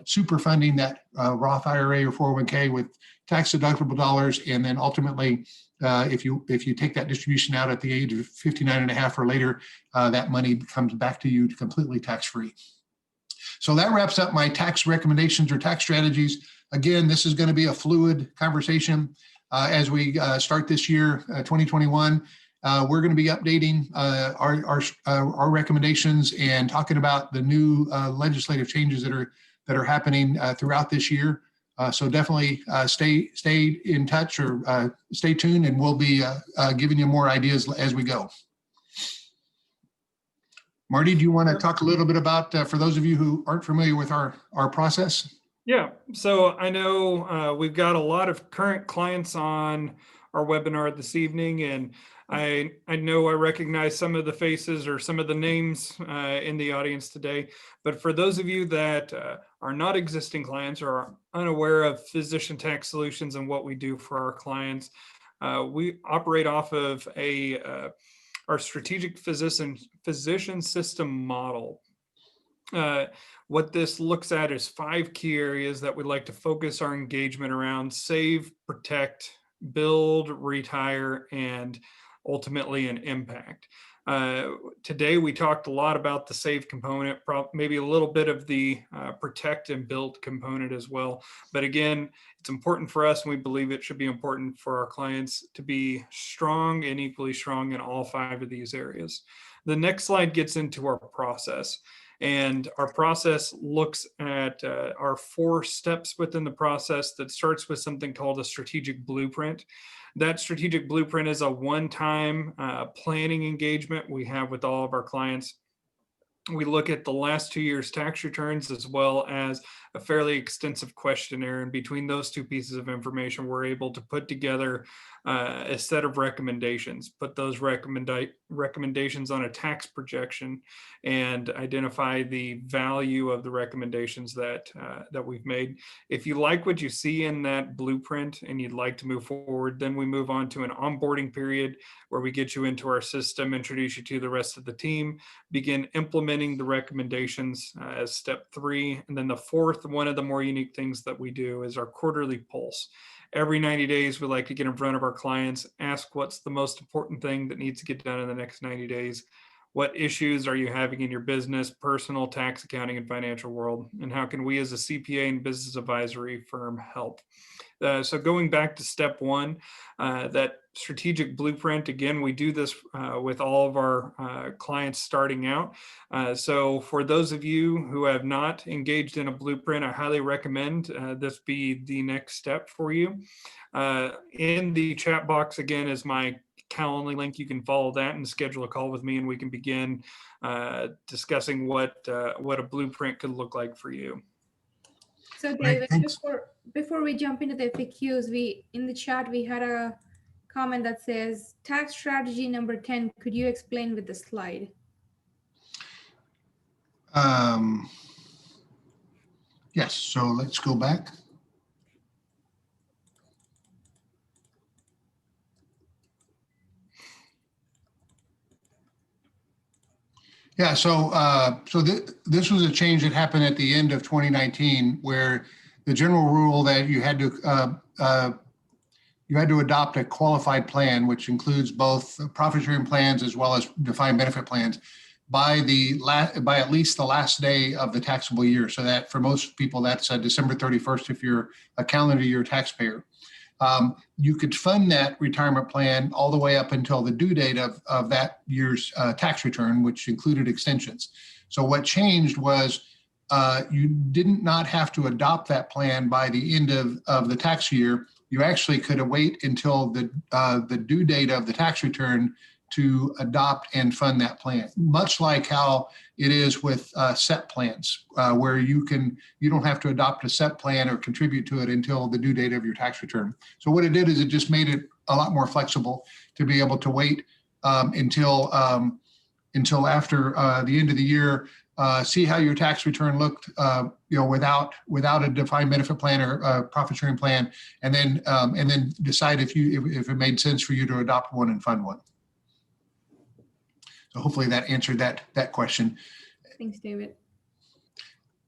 B: super funding that Roth IRA or 401k with tax deductible dollars. And then ultimately, if you take that distribution out at the age of 59 and a half or later, that money comes back to you completely tax-free. So that wraps up my tax recommendations or tax strategies. Again, this is going to be a fluid conversation as we start this year, 2021. We're going to be updating our recommendations and talking about the new legislative changes that are happening throughout this year. So definitely stay in touch or stay tuned, and we'll be giving you more ideas as we go. Marty, do you want to talk a little bit about, for those of you who aren't familiar with our process?
A: Yeah, so I know we've got a lot of current clients on our webinar this evening, and I know I recognize some of the faces or some of the names in the audience today, but for those of you that are not existing clients or are unaware of Physician Tax Solutions and what we do for our clients, we operate off of our strategic physician system model. What this looks at is 5 key areas that we'd like to focus our engagement around: save, protect, build, retire, and ultimately an impact. Today, we talked a lot about the save component, maybe a little bit of the protect and build component as well. But again, it's important for us, and we believe it should be important for our clients to be strong and equally strong in all 5 of these areas. The next slide gets into our process. And our process looks at our 4 steps within the process that starts with something called a strategic blueprint. That strategic blueprint is a one-time planning engagement we have with all of our clients. We look at the last 2 years' tax returns as well as a fairly extensive questionnaire. And between those 2 pieces of information, we're able to put together a set of recommendations, put those recommendations on a tax projection, and identify the value of the recommendations that we've made. If you like what you see in that blueprint and you'd like to move forward, then we move on to an onboarding period where we get you into our system, introduce you to the rest of the team, begin implementing the recommendations as step 3. And then the 4th, one of the more unique things that we do is our quarterly pulse. Every 90 days, we like to get in front of our clients, ask what's the most important thing that needs to get done in the next 90 days. What issues are you having in your business, personal, tax, accounting, and financial world? And how can we as a CPA and business advisory firm help? So going back to step 1, that strategic blueprint, again, we do this with all of our clients starting out. So for those of you who have not engaged in a blueprint, I highly recommend this be the next step for you. In the chat box, again, is my Calendly link. You can follow that and schedule a call with me, and we can begin discussing what a blueprint could look like for you.
C: So
B: Great,
C: David,
B: thanks.
C: before we jump into the FAQs, in the chat, we had a comment that says tax strategy number 10. Could you explain with the slide?
B: Yes, so let's go back. Yeah, this was a change that happened at the end of 2019, where the general rule that you had to adopt a qualified plan, which includes both profit sharing plans as well as defined benefit plans, by at least the last day of the taxable year. So that for most people, that's December 31st if you're a calendar year taxpayer. You could fund that retirement plan all the way up until the due date of that year's tax return, which included extensions. So what changed was you did not have to adopt that plan by the end of the tax year. You actually could wait until the due date of the tax return to adopt and fund that plan, much like how it is with SEP plans, where you don't have to adopt a SEP plan or contribute to it until the due date of your tax return. So what it did is it just made it a lot more flexible to be able to wait until after the end of the year, see how your tax return looked, without a defined benefit plan or a profit sharing plan, and then decide if it made sense for you to adopt one and fund one. So hopefully that answered that question.
C: Thanks, David.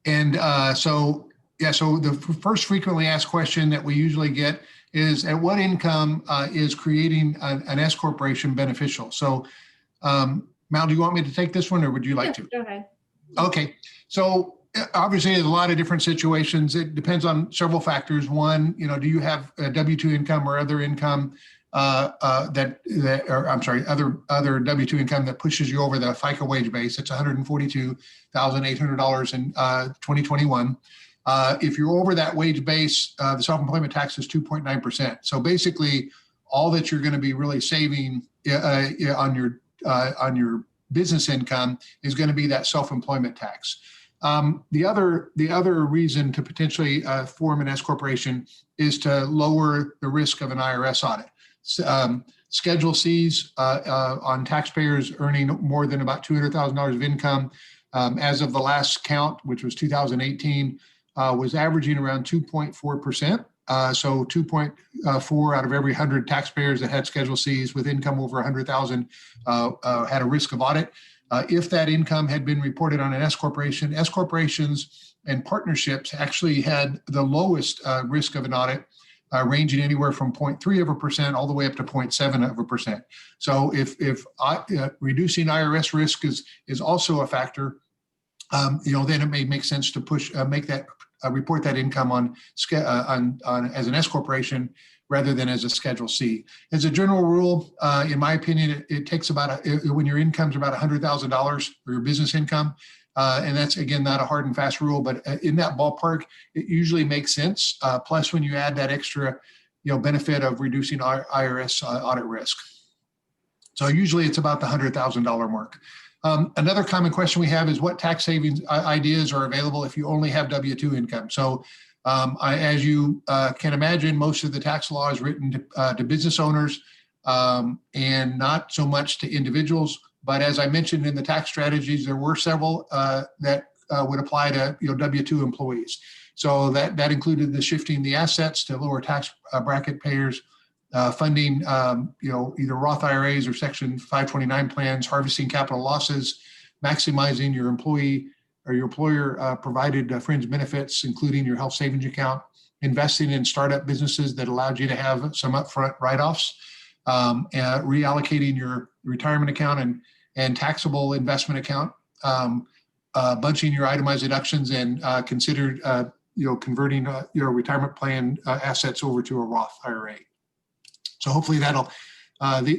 B: And so the first frequently asked question that we usually get is, at what income is creating an S corporation beneficial? So Mal, do you want me to take this one, or would you like to?
C: Go ahead.
B: Okay, so obviously there's a lot of different situations. It depends on several factors. One, do you have a W-2 income or other income other W-2 income that pushes you over the FICA wage base? It's $142,800 in 2021. If you're over that wage base, the self-employment tax is 2.9%. So basically, all that you're going to be really saving on your business income is going to be that self-employment tax. The other reason to potentially form an S corporation is to lower the risk of an IRS audit. Schedule Cs on taxpayers earning more than about $200,000 of income, as of the last count, which was 2018, was averaging around 2.4%. So 2.4 out of every 100 taxpayers that had Schedule Cs with income over 100,000 had a risk of audit. If that income had been reported on an S corporation, S corporations and partnerships actually had the lowest risk of an audit, ranging anywhere from 0.3% all the way up to 0.7%. So if reducing IRS risk is also a factor, then it may make sense to report that income on as an S corporation rather than as a Schedule C. As a general rule, in my opinion, it takes when your income's about $100,000 for your business income, And that's, again, not a hard and fast rule, but in that ballpark, it usually makes sense. Plus, when you add that extra, benefit of reducing our IRS audit risk. So usually it's about the $100,000 mark. Another common question we have is what tax savings ideas are available if you only have W-2 income. So as you can imagine, most of the tax law is written to business owners and not so much to individuals. But as I mentioned in the tax strategies, there were several that would apply to W-2 employees. So that included the shifting the assets to lower tax bracket payers, funding either Roth IRAs or Section 529 plans, harvesting capital losses, maximizing your employee or your employer provided fringe benefits, including your health savings account, investing in startup businesses that allowed you to have some upfront write-offs, reallocating your retirement account and taxable investment account, bunching your itemized deductions, and considered converting your retirement plan assets over to a Roth IRA. So hopefully that'll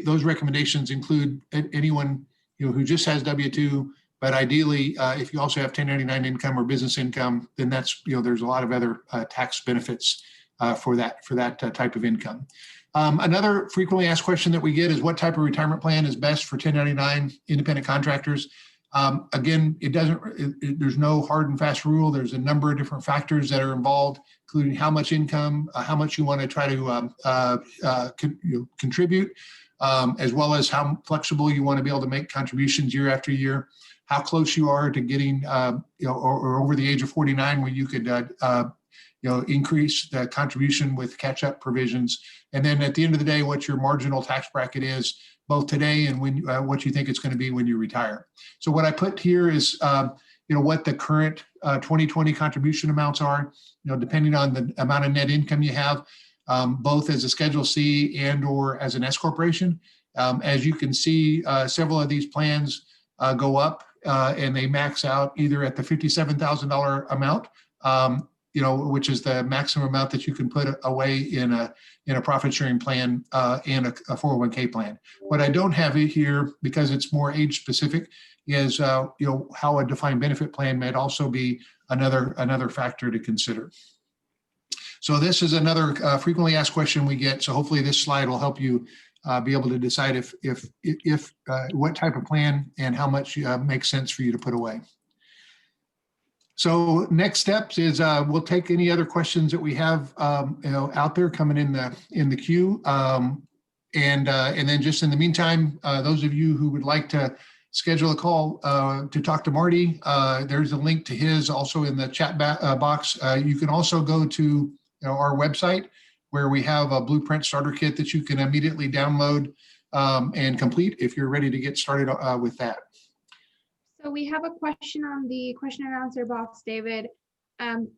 B: those recommendations include anyone who just has W-2, but ideally if you also have 1099 income or business income, then that's there's a lot of other tax benefits for that type of income. Another frequently asked question that we get is what type of retirement plan is best for 1099 independent contractors. Again, there's no hard and fast rule. There's a number of different factors that are involved, including how much income, how much you want to try to contribute, as well as how flexible you want to be able to make contributions year after year, how close you are to getting, or over the age of 49 where you could, increase the contribution with catch-up provisions. And then at the end of the day, what your marginal tax bracket is, both today and when what you think it's going to be when you retire. So what I put here is, what the current 2020 contribution amounts are, depending on the amount of net income you have, both as a Schedule C and or as an S corporation. As you can see, several of these plans go up and they max out either at the $57,000 amount, which is the maximum amount that you can put away in a profit sharing plan and a 401k plan. What I don't have it here, because it's more age specific, is how a defined benefit plan might also be another factor to consider. So this is another frequently asked question we get. So hopefully this slide will help you be able to decide if what type of plan and how much makes sense for you to put away. So next steps is we'll take any other questions that we have out there coming in the queue, and then just in the meantime, those of you who would like to schedule a call to talk to Marty, there's a link to his also in the chat box. You can also go to our website where we have a blueprint starter kit that you can immediately download and complete if you're ready to get started with that.
C: So we have a question on the question and answer box, David.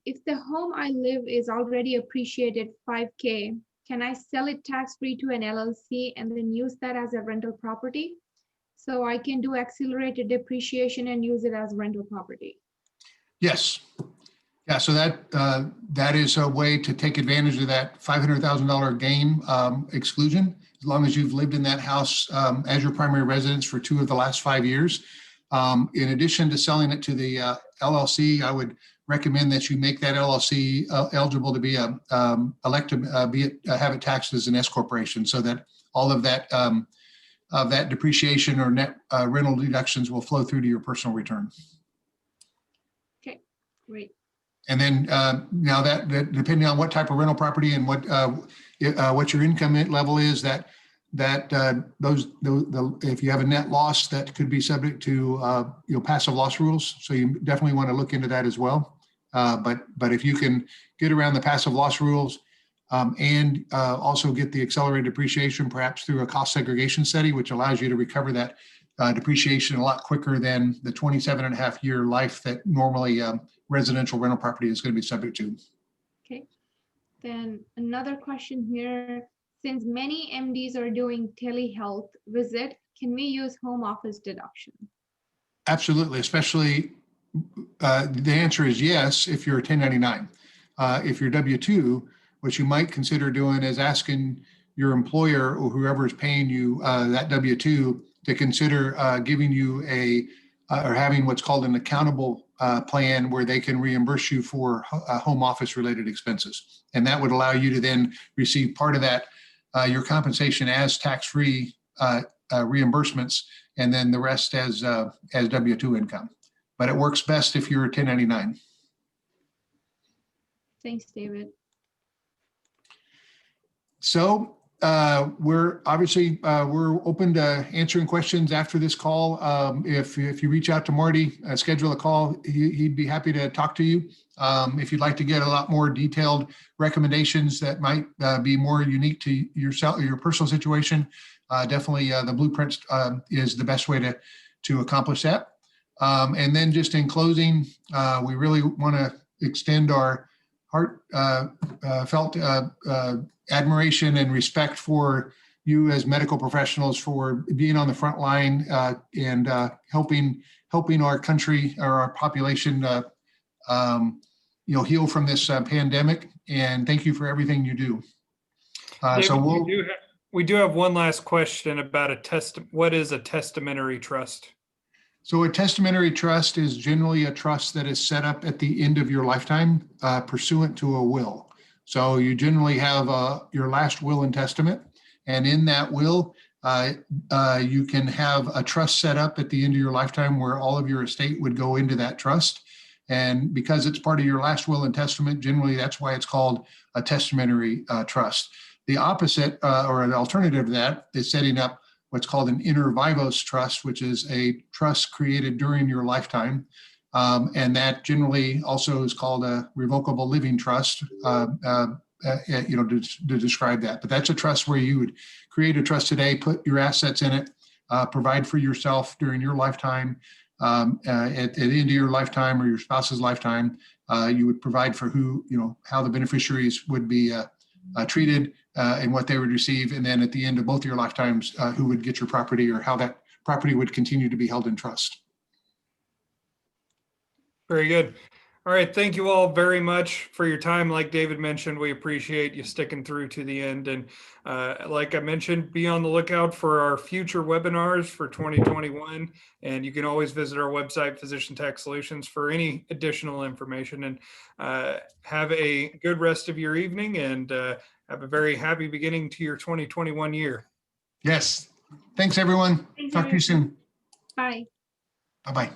C: If the home I live is already appreciated $5K, can I sell it tax-free to an LLC and then use that as a rental property? So I can do accelerated depreciation and use it as rental property.
B: Yes. Yeah, so that is a way to take advantage of that $500,000 gain exclusion, as long as you've lived in that house as your primary residence for 2 of the last 5 years. In addition to selling it to the LLC, I would recommend that you make that LLC eligible to be have it taxed as an S corporation, so that all of that depreciation or net rental deductions will flow through to your personal return.
C: Okay, great.
B: And then now that depending on what type of rental property and what your income level is, if you have a net loss, that could be subject to passive loss rules. So you definitely want to look into that as well. But if you can get around the passive loss rules and also get the accelerated depreciation, perhaps through a cost segregation study, which allows you to recover that depreciation a lot quicker than the 27.5-year life that normally residential rental property is going to be subject to.
C: Okay. Then another question here. Since many MDs are doing telehealth visit, can we use home office deduction? Absolutely,
B: especially the answer is yes if you're a 1099. If you're W-2, what you might consider doing is asking your employer or whoever is paying you that W-2 to consider giving you a are having what's called an accountable plan where they can reimburse you for home office related expenses. And that would allow you to then receive part of that, your compensation as tax-free reimbursements, and then the rest as W-2 income. But it works best if you're a 1099.
C: Thanks, David.
B: So we're obviously we're open to answering questions after this call. If you reach out to Marty, schedule a call, he'd be happy to talk to you. If you'd like to get a lot more detailed recommendations that might be more unique to yourself, your personal situation, definitely the blueprint is the best way to accomplish that. And then just in closing, we really want to extend our heartfelt admiration and respect for you as medical professionals for being on the front line and helping our country or our population heal from this pandemic. And thank you for everything you do.
A: David, we do have one last question about what is a testamentary trust?
B: So a testamentary trust is generally a trust that is set up at the end of your lifetime pursuant to a will. So you generally have your last will and testament, and in that will, you can have a trust set up at the end of your lifetime where all of your estate would go into that trust. And because it's part of your last will and testament, generally that's why it's called a testamentary trust. The opposite or an alternative to that is setting up what's called an inter vivos trust, which is a trust created during your lifetime. And that generally also is called a revocable living trust, to describe that. But that's a trust where you would create a trust today, put your assets in it, provide for yourself during your lifetime. At the end of your lifetime or your spouse's lifetime, you would provide for how the beneficiaries would be treated and what they would receive. And then at the end of both of your lifetimes, who would get your property or how that property would continue to be held in trust.
A: Very good. All right. Thank you all very much for your time. Like David mentioned, we appreciate you sticking through to the end. And like I mentioned, be on the lookout for our future webinars for 2021. And you can always visit our website, Physician Tax Solutions, for any additional information. And have a good rest of your evening and have a very happy beginning to your 2021 year.
B: Yes. Thanks, everyone.
C: Thanks,
B: Talk to you soon.
C: Bye.
B: Bye-bye.